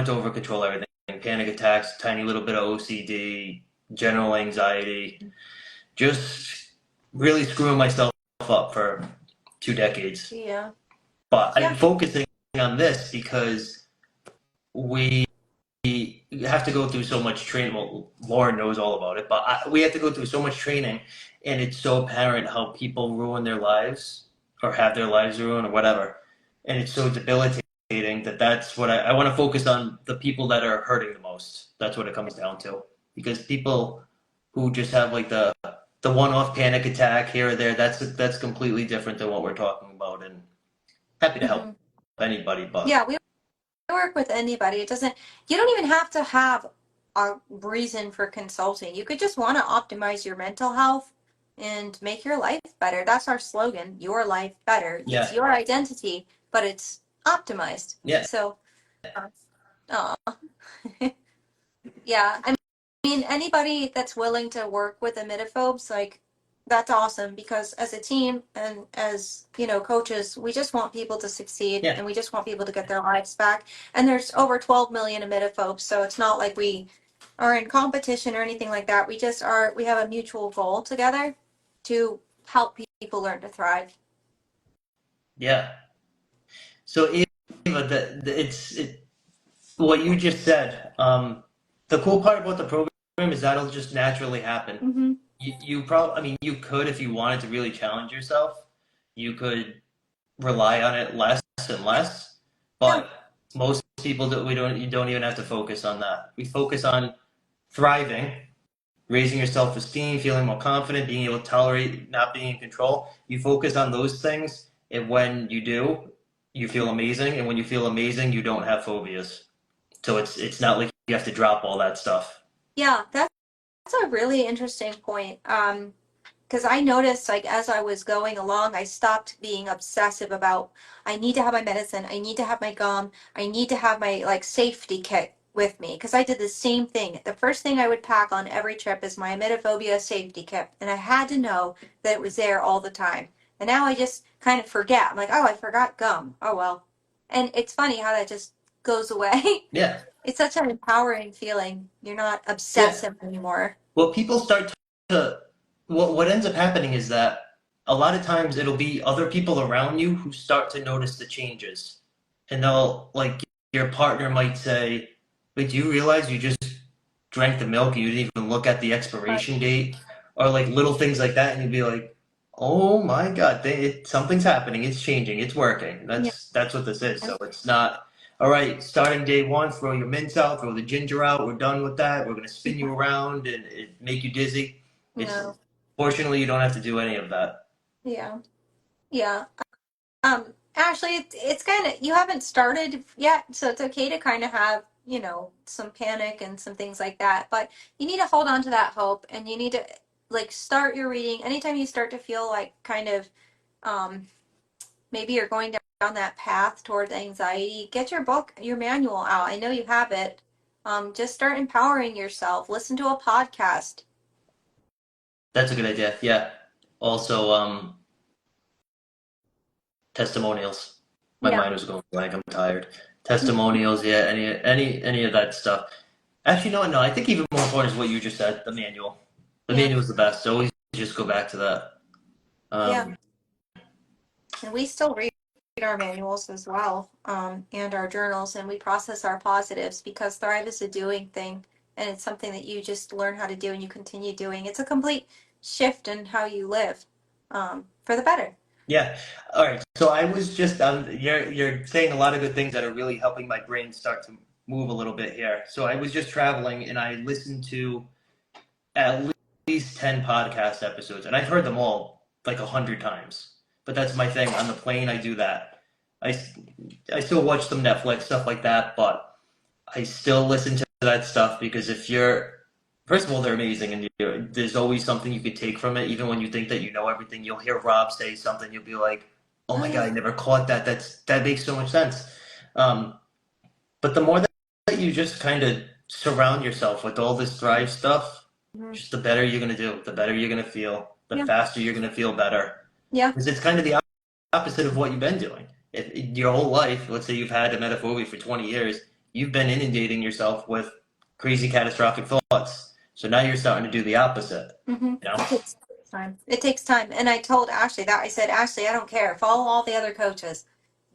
to over control everything. Panic attacks, tiny little bit of OCD, general anxiety, just really screwing myself up for 2 decades. yeah. But I'm Yeah. focusing on this because we have to go through so much training. Well, Lauren knows all about it, but we have to go through so much training, and it's so apparent how people ruin their lives or have their lives ruined or whatever, and it's so debilitating that that's what I want to focus on the people that are hurting the most. That's what it comes down to, because people who just have like the one-off panic attack here or there, that's completely different than what we're talking about, and happy to help Hmm. anybody, but Yeah, we work with anybody. It doesn't, you don't even have to have a reason for consulting. You could just want to optimize your mental health and make your life better. That's our slogan, your life better. It's yeah, your identity, but it's optimized. yeah, So, uh, yeah, I mean, anybody that's willing to work with emetophobes, like, that's awesome because as a team and as, coaches, we just want people to succeed yeah. and we just want people to get their lives back. And there's over 12 million emetophobes, so it's not like we are in competition or anything like that. We have a mutual goal together to help people learn to thrive. Yeah. So Eva, what you just said. The cool part about the program is that'll just naturally happen. Mm-hmm. You probably, I mean, you could if you wanted to really challenge yourself, you could rely on it less and less. Yeah. But most people do, we don't. You don't even have to focus on that. We focus on thriving, raising your self-esteem, feeling more confident, being able to tolerate not being in control. You focus on those things, and when you do, you feel amazing. And when you feel amazing, you don't have phobias. So it's not like you have to drop all that stuff. Yeah, that's a really interesting point. Because I noticed, like, as I was going along, I stopped being obsessive about, I need to have my medicine, I need to have my gum, I need to have my, like, safety kit with me. Because I did the same thing. The first thing I would pack on every trip is my emetophobia safety kit. And I had to know that it was there all the time. And now I just kind of forget. I'm like, oh, I forgot gum. Oh, well. And it's funny how that just goes away. Yeah, It's such an empowering feeling. You're not yeah. obsessive anymore. Well, people start to what ends up happening is that a lot of times it'll be other people around you who start to notice the changes, and they'll like your partner might say, "Wait, do you realize you just drank the milk and you didn't even look at the But expiration date?" Or like little things like that, and you'd be like, "Oh my God, something's happening. It's changing. It's working." yeah. That's what this is. So it's not. All right, starting day one, throw your mints out, throw the ginger out. We're done with that. We're gonna spin you around and make you dizzy. It's No. fortunately you don't have to do any of that. Yeah. Yeah. Ashley, it's kind of, you haven't started yet, so it's okay to kind of have, some panic and some things like that. But you need to hold on to that hope, and you need to like start your reading. Anytime you start to feel like kind of, um, maybe you're going down that path towards anxiety, get your book, your manual out. I know you have it. Just start empowering yourself. Listen to a podcast. That's a good idea. Yeah. Also, testimonials. My Yeah. mind was going blank. I'm tired. Testimonials, yeah, any of that stuff. Actually, no. I think even more important is what you just said. The manual. The Yeah. manual is the best. Always just go back to that. Yeah. Um, And we still read our manuals as well, and our journals, and we process our positives because Thrive is a doing thing, and it's something that you just learn how to do and you continue doing. It's a complete shift in how you live, for the better. yeah. All right. So I was just you're saying a lot of good things that are really helping my brain start to move a little bit here. So I was just traveling and I listened to at least 10 podcast episodes, and I've heard them all like 100 times. But that's my thing. On the plane, I do that. I, I still watch some Netflix, stuff like that, but I still listen to that stuff because if you're, first of all, they're amazing, and there's always something you could take from it. Even when you think that you know everything, you'll hear Rob say something, you'll be like, "Oh Oh my God, yeah. I never caught that. That makes so much sense." Um, but the more that you just kind of surround yourself with all this Thrive stuff, Mhm. just the better you're gonna do, the better you're gonna feel, the Yeah. faster you're gonna feel better. Yeah. Because it's kind of the opposite of what you've been doing. If your whole life, let's say you've had emetophobia for 20 years, you've been inundating yourself with crazy catastrophic thoughts. So now you're starting to do the opposite. Mm-hmm. You know? It takes time. It takes time. And I told Ashley that. I said, Ashley, I don't care. Follow all the other coaches.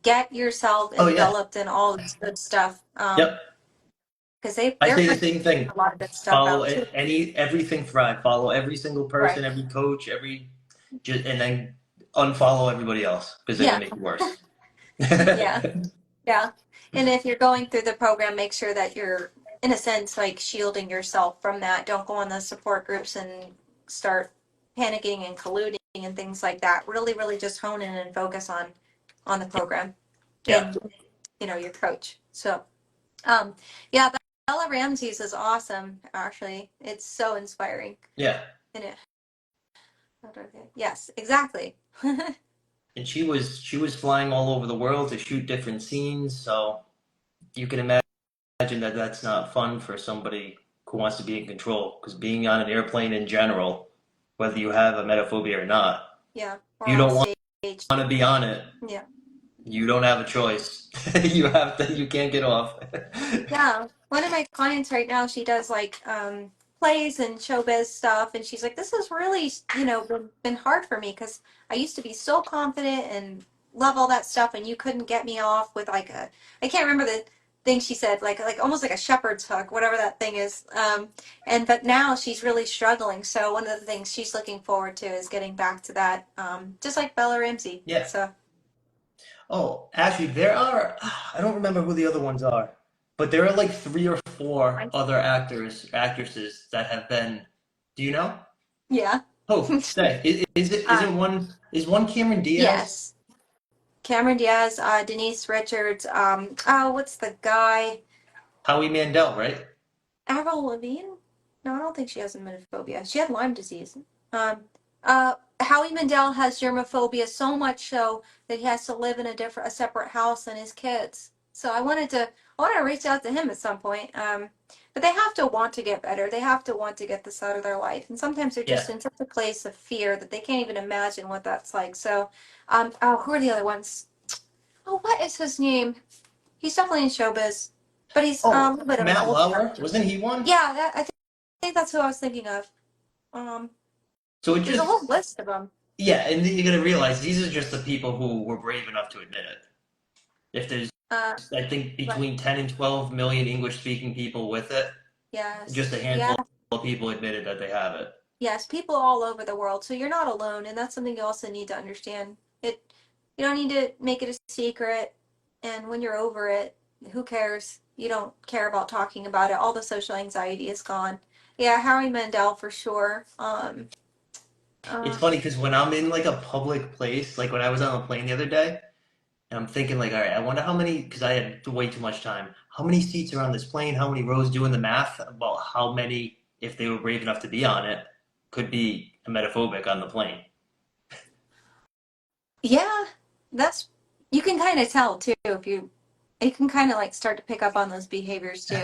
Get yourself Oh yeah. enveloped in all this good stuff. Yep. Because I they're say the putting same thing. a lot of good stuff Follow out too. everything Thrive. Follow every single Right. person, every coach, and then unfollow everybody else because they're Yeah. gonna make it worse. Yeah. Yeah. And if you're going through the program, make sure that you're, in a sense, like shielding yourself from that. Don't go on the support groups and start panicking and colluding and things like that. Really, really just hone in and focus on the program Yeah. and your coach. So, um, yeah, Bella Ramsey's is awesome. Actually, it's so inspiring. Yeah. And it, yes, exactly. And she was flying all over the world to shoot different scenes, so you can imagine that that's not fun for somebody who wants to be in control. Because being on an airplane in general, whether you have a metaphobia or not, Yeah, if or you on don't want stage. to be on it, Yeah. you don't have a choice. You have to. You can't get off. Yeah, one of my clients right now, she does like plays and showbiz stuff, and she's like, "This has really, been hard for me because I used to be so confident and love all that stuff, and you couldn't get me off with like I can't remember the thing she said, like almost like a shepherd's hook, whatever that thing is. But now she's really struggling. So one of the things she's looking forward to is getting back to that, just like Bella Ramsey. Yeah. So Oh, actually, there are. I don't remember who the other ones are, but there are like three or four other actresses that have been. Do you know? yeah, Oh, say, is it uh, isn't one is one Cameron Diaz? yes. Cameron Diaz, Denise Richards, oh, what's the guy? Howie Mandel, right? Avril Lavigne? No, I don't think she has emetophobia. She had Lyme disease. Um, Howie Mandel has germophobia so much so that he has to live in a separate house than his kids. So I want to reach out to him at some point. But they have to want to get better. They have to want to get this out of their life. And sometimes they're just Yeah. in such a place of fear that they can't even imagine what that's like. So, who are the other ones? Oh, what is his name? He's definitely in showbiz, but he's a Oh, little bit of an Matt old Lauer, actor. wasn't he one? Yeah, I think that's who I was thinking of. Um, So it there's a whole just list of them. yeah, and then you're gonna realize these are just the people who were brave enough to admit it. If there's Uh, I think but between 10 and 12 million English speaking people with it, just a yes, yeah, handful of people admitted that they have it. yes, people all over the world. So you're not alone, and that's something you also need to understand. You don't need to make it a secret, and when you're over it, who cares? You don't care about talking about it. All the social anxiety is gone. Yeah, Howie Mandel for sure. It's Uh, funny because when I'm in like a public place, like when I was on a plane the other day, and I'm thinking like, all right, I wonder how many, because I had way too much time, how many seats are on this plane, how many rows, doing the math about how many, if they were brave enough to be on it, could be emetophobic on the plane. yeah, that's you can kind of tell too if you can kind of like start to pick up on those behaviors too.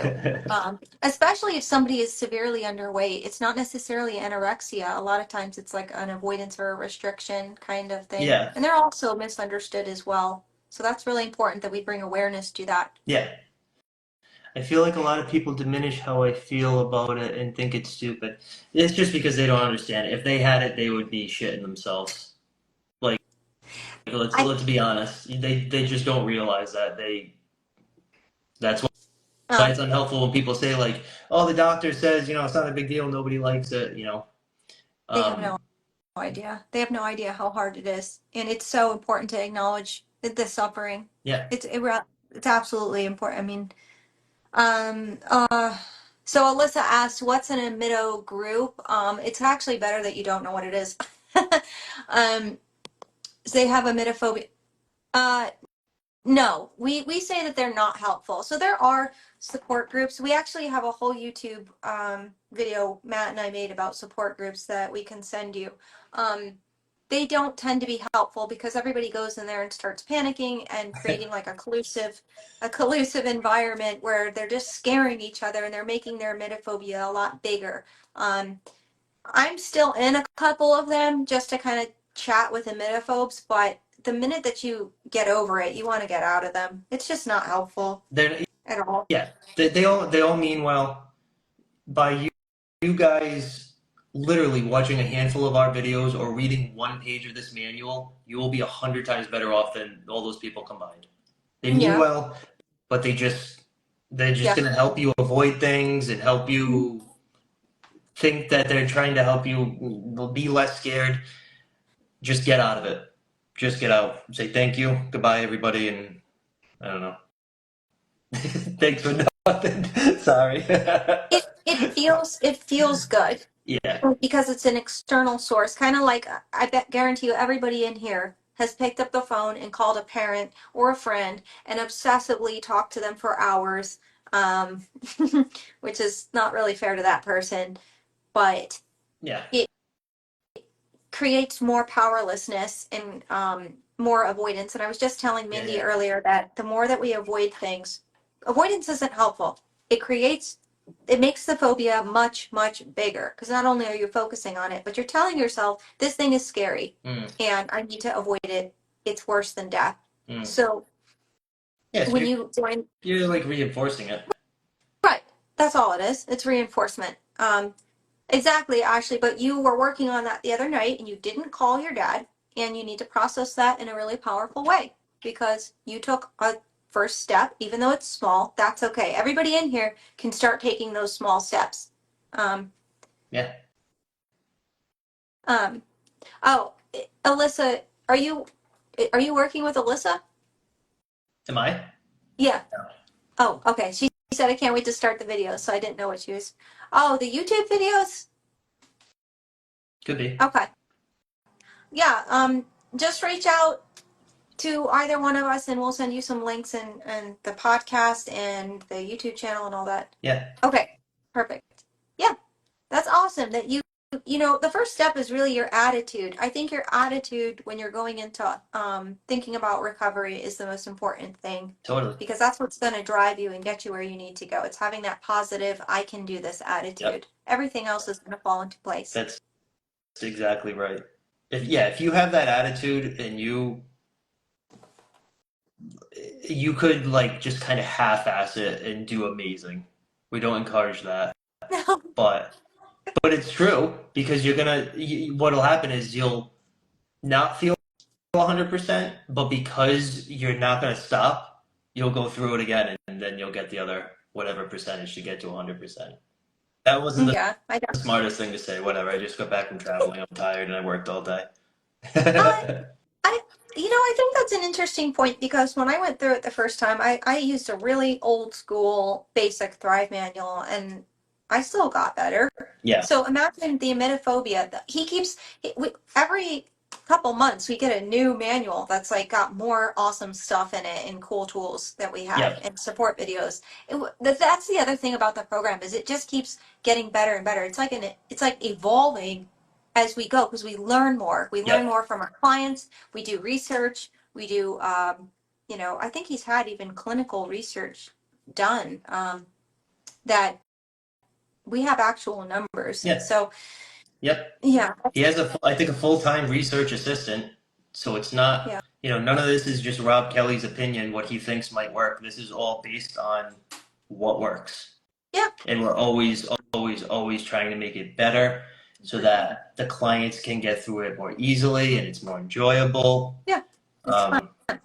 Especially if somebody is severely underweight. It's not necessarily anorexia. A lot of times it's like an avoidance or a restriction kind of thing. Yeah, And they're also misunderstood as well. So that's really important that we bring awareness to that. yeah. I feel like a lot of people diminish how I feel about it and think it's stupid. It's just because they don't understand it. If they had it, they would be shitting themselves. Like, I let's be honest. They just don't realize that that's why um it's unhelpful when people say like, "Oh, the doctor says it's not a big deal. Nobody likes it." they have no Um, idea. They have no idea how hard it is. And it's so important to acknowledge the suffering. yeah, It's absolutely important. I mean, Um, uh, so Alyssa asked, what's an emitter group? It's actually better that you don't know what it is. So they have emetophobia. Uh, no, we say that they're not helpful. So there are support groups. We actually have a whole YouTube video Matt and I made about support groups that we can send you. Um, they don't tend to be helpful because everybody goes in there and starts panicking and creating like a collusive environment where they're just scaring each other and they're making their emetophobia a lot bigger. Um, I'm still in a couple of them just to kind of chat with emetophobes, but the minute that you get over it, you want to get out of them. It's just not helpful they're at all. yeah. They all mean well. By you guys literally watching a handful of our videos or reading one page of this manual, you will be 100 times better off than all those people combined. They mean Yeah, well, but they're just yeah. gonna help you avoid things and help you think that they're trying to help you be less scared. Just get out of it. Just get out. Say thank you, goodbye, everybody, and I don't know. Thanks for nothing. Sorry. It feels good Yeah. because it's an external source. Kind of like I bet guarantee you everybody in here has picked up the phone and called a parent or a friend and obsessively talked to them for hours, um, which is not really fair to that person, but Yeah. it creates more powerlessness and more avoidance. And I was just telling Yeah. Mindy Yeah. earlier that the more that we avoid things, avoidance isn't helpful. It creates, it makes the phobia much, much bigger because not only are you focusing on it, but you're telling yourself this thing is scary Mm, and I need to avoid it. It's worse than death. mm. So Yeah. So when you're, you join, you're like reinforcing it. right, that's all it is. It's reinforcement. Exactly, Ashley, but you were working on that the other night and you didn't call your dad, and you need to process that in a really powerful way because you took a first step, even though it's small. That's okay. Everybody in here can start taking those small steps. Um, Yeah. um, oh, Alyssa, are you working with Alyssa? Am I? Yeah. No. Oh, okay. She said I can't wait to start the video, so I didn't know what she was. Oh, the YouTube videos? Could be. Okay. Yeah, just reach out to either one of us and we'll send you some links and the podcast and the YouTube channel and all that. Yeah. Okay, perfect. Yeah, that's awesome that the first step is really your attitude. I think your attitude when you're going into thinking about recovery is the most important thing Totally. because that's what's going to drive you and get you where you need to go. It's having that positive I can do this Yep. attitude. Everything else is going to fall into place. That's exactly right. If you have that attitude and you could like just kind of half-ass it and do amazing. We don't encourage that, but it's true because what'll happen is you'll not feel 100%, but because you're not gonna stop, you'll go through it again and then you'll get the other whatever percentage to get to 100%. That wasn't the Yeah, I know. smartest thing to say. Whatever. I just got back from traveling. I'm tired and I worked all day. Uh, I, I think that's an interesting point because when I went through it the first time, I used a really old school basic Thrive manual and I still got better. Yeah. So imagine the emetophobia. Every couple months we get a new manual that's like got more awesome stuff in it and cool tools that we have Yep. and support videos. That's the other thing about the program is it just keeps getting better and better. It's like evolving as we go because we learn more. We learn Yep. more from our clients. We do research. We do, I think he's had even clinical research done that we have actual numbers. Yeah. So Yep. yeah, He has I think, a full-time research assistant. So it's not, yeah, none of this is just Rob Kelly's opinion, what he thinks might work. This is all based on what works. yeah, And we're always, always, always trying to make it better so that the clients can get through it more easily and it's more enjoyable. yeah. It's fun. Um,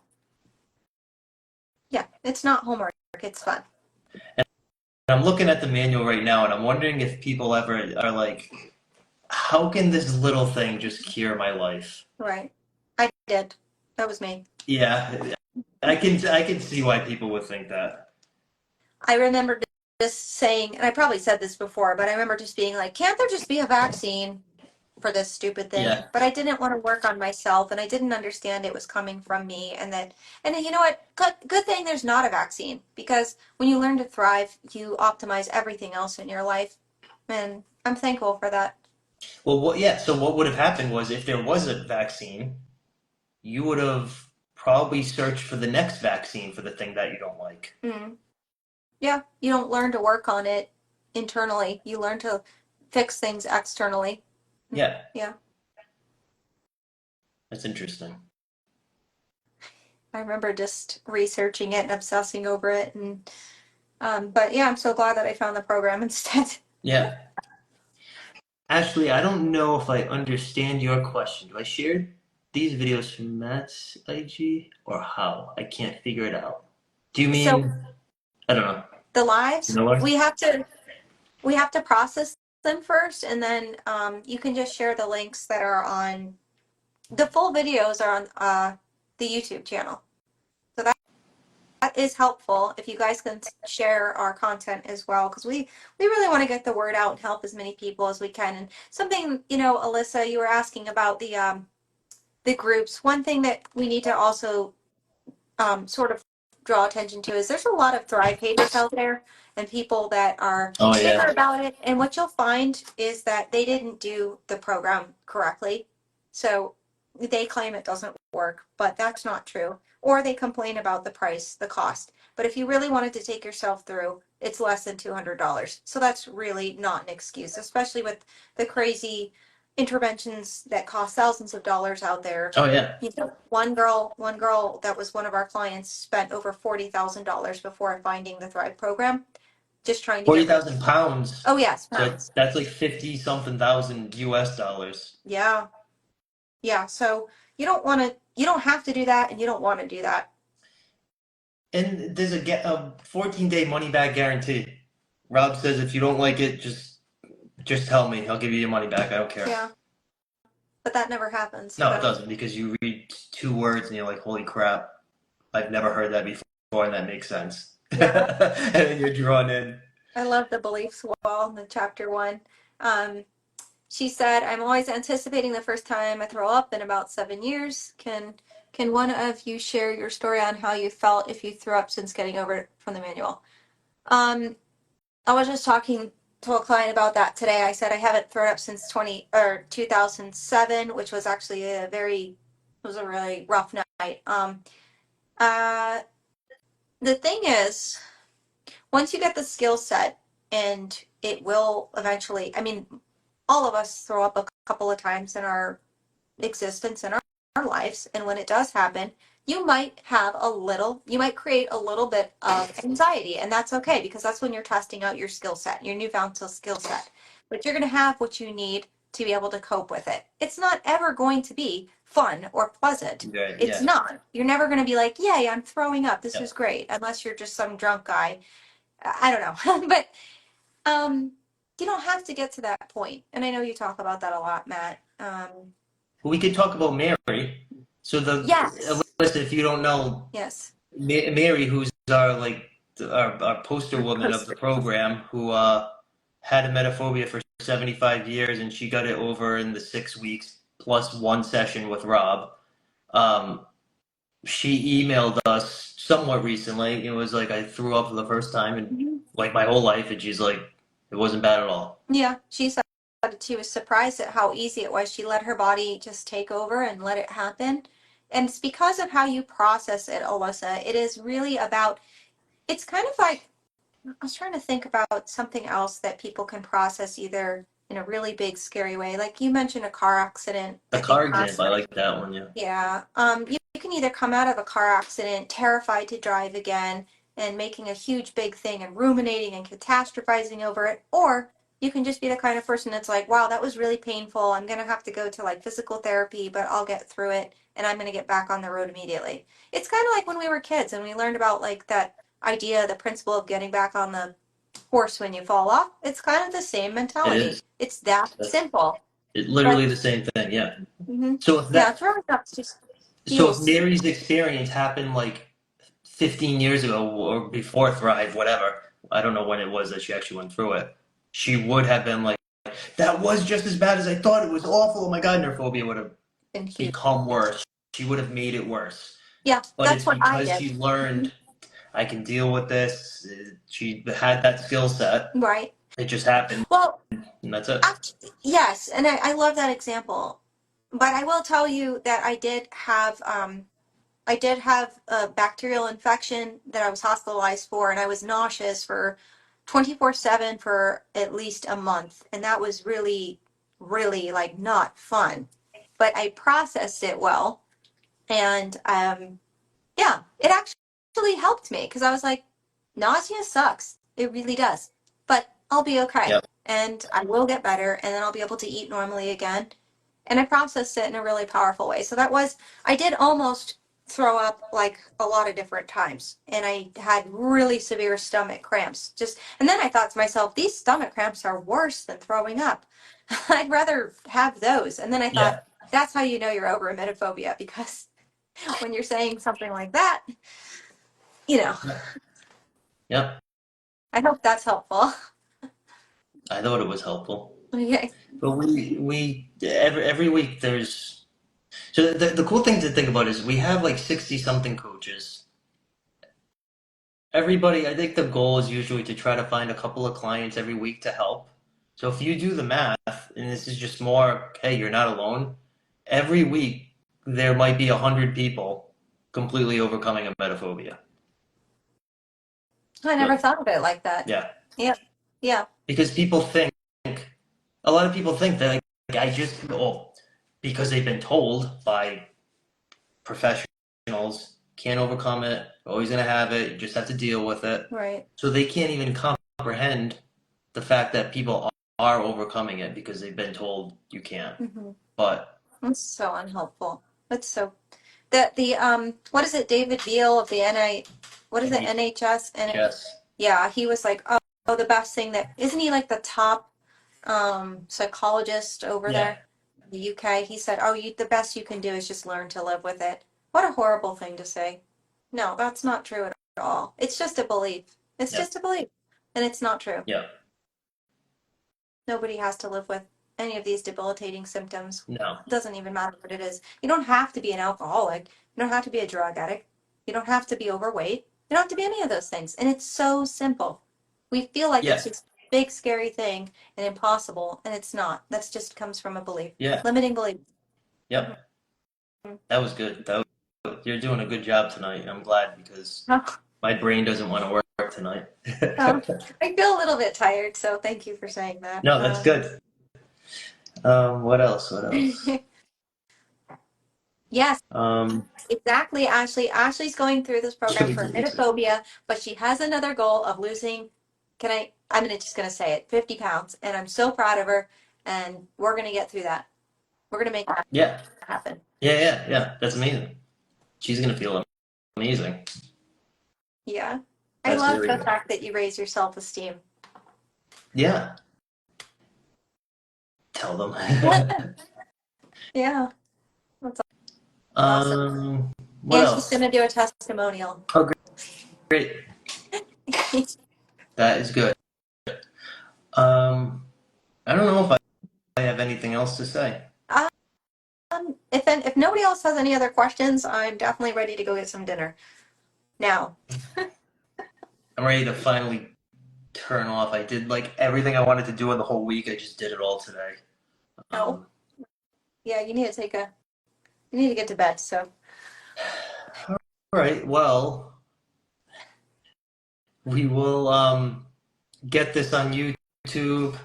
Yeah, it's not homework. It's fun. and I'm looking at the manual right now and I'm wondering if people ever are like, how can this little thing just cure my life? Right. I did. That was me. Yeah, I can see why people would think that. I remember just saying, and I probably said this before, but I remember just being like, can't there just be a vaccine for this stupid thing? Yeah. But I didn't want to work on myself and I didn't understand it was coming from me and then you know what? Good thing there's not a vaccine because when you learn to thrive, you optimize everything else in your life. And I'm thankful for that. Well, yeah. So what would have happened was if there was a vaccine, you would have probably searched for the next vaccine for the thing that you don't like. Mm. Yeah, you don't learn to work on it internally. You learn to fix things externally. Yeah, Yeah, that's interesting. I remember just researching it and obsessing over it, and but yeah, I'm so glad that I found the program instead. Yeah. Ashley, I don't know if I understand your question. Do I share these videos from Matt's IG or how? I can't figure it out. Do you So mean, I don't know. the You lives, know what? we have to process them first, and then you can just share the links that are on the full videos are on the YouTube channel. So that is helpful if you guys can share our content as well because we really want to get the word out and help as many people as we can. And something, Alyssa, you were asking about the groups. One thing that we need to also sort of draw attention to is there's a lot of Thrive haters out there and people that are Oh, bitter yeah. about it. And what you'll find is that they didn't do the program correctly. So they claim it doesn't work, but that's not true. Or they complain about the price, the cost. But if you really wanted to take yourself through, it's less than $200. So that's really not an excuse, especially with the crazy interventions that cost thousands of dollars out there. Oh, yeah. One girl that was one of our clients spent over $40,000 before finding the Thrive program, just trying to get rid. 40,000 pounds. Oh yes, So pounds. that's like 50 something thousand US dollars. Yeah, yeah. So you don't have to do that, and you don't want to do that. And there's a 14-day money back guarantee. Rob says if you don't like it, just tell me. I'll give you your money back. I don't care. Yeah, but that never happens. No, it But doesn't because you read 2 words and you're like, holy crap, I've never heard that before and that makes sense. yeah, And then you're drawn in. I love the beliefs wall in the chapter one. Um, she said, "I'm always anticipating the first time I throw up in about 7 years. Can one of you share your story on how you felt if you threw up since getting over it from the manual?" Um, I was just talking to a client about that today. I said I haven't thrown up since 2007, which was actually it was a really rough night. Uh, the thing is, once you get the skill set, and it will eventually. I mean, all of us throw up a couple of times in our existence in our lives, and when it does happen, you might create a little bit of anxiety, and that's okay because that's when you're testing out your skill set, your newfound skill set. But you're going to have what you need to be able to cope with it. It's not ever going to be fun or pleasant. Yeah, It's yeah, not. You're never going to be like, yay, I'm throwing up. This yeah. is great. Unless you're just some drunk guy. I don't know. But um, you don't have to get to that point. And I know you talk about that a lot, Matt. We could talk about Mary. So Yes. Alyssa, if you don't know, Yes. Mary, who's our poster woman of the program, who had emetophobia for 75 years, and she got it over in the 6 weeks plus one session with Rob. Um, she emailed us somewhat recently. It was like I threw up for the first time in Mhm. like my whole life, and she's like, it wasn't bad at all. Yeah, she said she was surprised at how easy it was. She let her body just take over and let it happen. And it's because of how you process it, Alyssa. It is really about, it's kind of like, I was trying to think about something else that people can process either in a really big, scary way. Like you mentioned a car accident, The I think car last example, I night. like that one. Yeah. Yeah. You can either come out of a car accident terrified to drive again and making a huge big thing and ruminating and catastrophizing over it, or you can just be the kind of person that's like, wow, that was really painful. I'm gonna have to go to like physical therapy, but I'll get through it and I'm gonna get back on the road immediately. It's kind of like when we were kids and we learned about like that idea, the principle of getting back on the horse when you fall off. It's kind of the same It mentality. is. It's that That's simple. literally But the same thing. Yeah. hmm So if yeah, that, it's really not just so if feels. Mary's experience happened like 15 years ago or before Thrive, whatever, I don't know when it was that she actually went through it. She would have been like, that was just as bad as I thought. It was awful. Oh my God, and her phobia would have Been huge. become worse. She would have made it worse. Yeah, But that's it's what I because did. she Mhm. learned I can deal with this. She had that skill set. Right. It just happened, Well, and that's it. actually, yes, and I love that example. But I will tell you that I did have a bacterial infection that I was hospitalized for, and I was nauseous for 24/7 for at least a month, and that was really, really like not fun. But I processed it well, and yeah, it actually helped me because I was like, nausea sucks. It really does. But I'll be okay. Yep. And I will get better and then I'll be able to eat normally again. And I processed it in a really powerful way. So that was, I did almost throw up like a lot of different times. And I had really severe stomach cramps. Just, and then I thought to myself, these stomach cramps are worse than throwing up. I'd rather have those. And then I thought, Yeah. that's how you know you're over emetophobia because when you're saying something like that, you know, Yep. I hope that's helpful. I thought it was helpful. Okay. But we every week there's so the cool thing to think about is we have like 60 something coaches. Everybody, I think the goal is usually to try to find a couple of clients every week to help. So if you do the math, and this is just more, hey, you're not alone. Every week there might be 100 people completely overcoming a emetophobia. I never So thought of it like that. yeah, Yeah. Yeah. because people think a lot of people think that like, I just because they've been told by professionals can't overcome it, always gonna have it, you just have to deal with it. Right. So they can't even comprehend the fact that people are overcoming it because they've been told you can't. Mm-hmm. But That's so unhelpful. That's so the what is it, David Beal of the NI what is it, NHS? And NHS, yeah, he was like, oh, the best thing that isn't he like the top psychologist over yeah, there in the UK? He said, oh, the best you can do is just learn to live with it. What a horrible thing to say. No, that's not true at all. It's just a belief. It's yeah, just a belief. And it's not true. yeah, Nobody has to live with any of these debilitating symptoms. no, It doesn't even matter what it is. You don't have to be an alcoholic. You don't have to be a drug addict. You don't have to be overweight. You don't have to be any of those things. And it's so simple. We feel like yeah, it's this big, scary thing and impossible, and it's not. That's just comes from a belief. yeah, Limiting belief. yep. That was good. You're doing a good job tonight. I'm glad because Oh, my brain doesn't want to work tonight. oh, I feel a little bit tired, so thank you for saying that. No, that's good. What else? What else? Yes, Um, exactly, Ashley. Ashley's going through this should program we for do this? emetophobia, but she has another goal of losing, I'm gonna just gonna say it, 50 pounds. And I'm so proud of her. And we're gonna get through that. We're gonna make that Yeah, happen. yeah. That's amazing. She's gonna feel amazing. Yeah. I That's love really the good. fact that you raise your self-esteem. Yeah, tell them. Yeah, that's awesome. um, what And she's else? gonna do a testimonial. Oh, great. That is good. I don't know if I have anything else to say. If nobody else has any other questions, I'm definitely ready to go get some dinner. Now. I'm ready to finally turn off. I did like everything I wanted to do in the whole week. I just did it all today. No. Yeah, you need to get to bed, so. All right. Well, we will get this on YouTube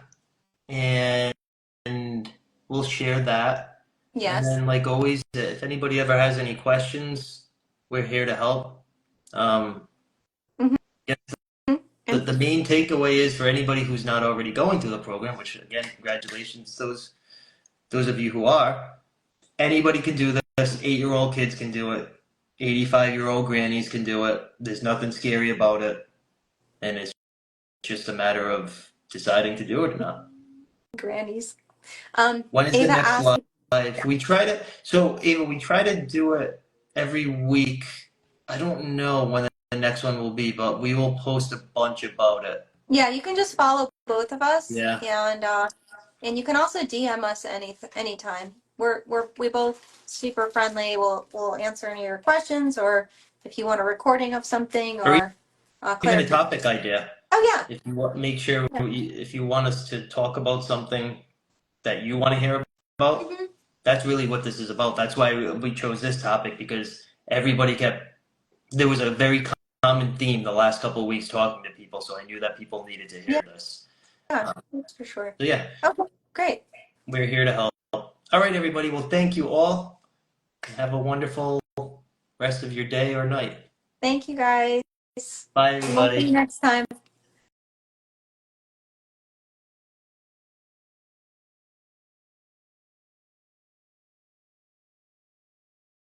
and we'll share that. And Yes. then, like always, if anybody ever has any questions, we're here to help. Mhm. Yes, And the main takeaway is for anybody who's not already going through the program, which again, congratulations, those of you who are. Anybody can do this. 8-year-old kids can do it. 85-year-old grannies can do it. There's nothing scary about it, and it's just a matter of deciding to do it or not. grannies. When is the Ava next asked. live? We try to. So Ava, we try to do it every week. I don't know when the next one will be, but we will post a bunch about it. Yeah, you can just follow both of us, Yeah. and you can also DM us anytime. We both super friendly. We'll answer any of your questions, or if you want a recording of something Or or even a clarification. topic idea. Oh yeah. If you want, make sure if you want us to talk about something that you want to hear about, Mhm. that's really what this is about. That's why we chose this topic because everybody there was a very common theme the last couple of weeks talking to people, so I knew that people needed to hear Yeah, this. that's for sure. So yeah, Okay, great. we're here to help. All right, everybody. Well, thank you all. Have a wonderful rest of your day or night. Thank you guys. Bye, We'll see you everybody. next time.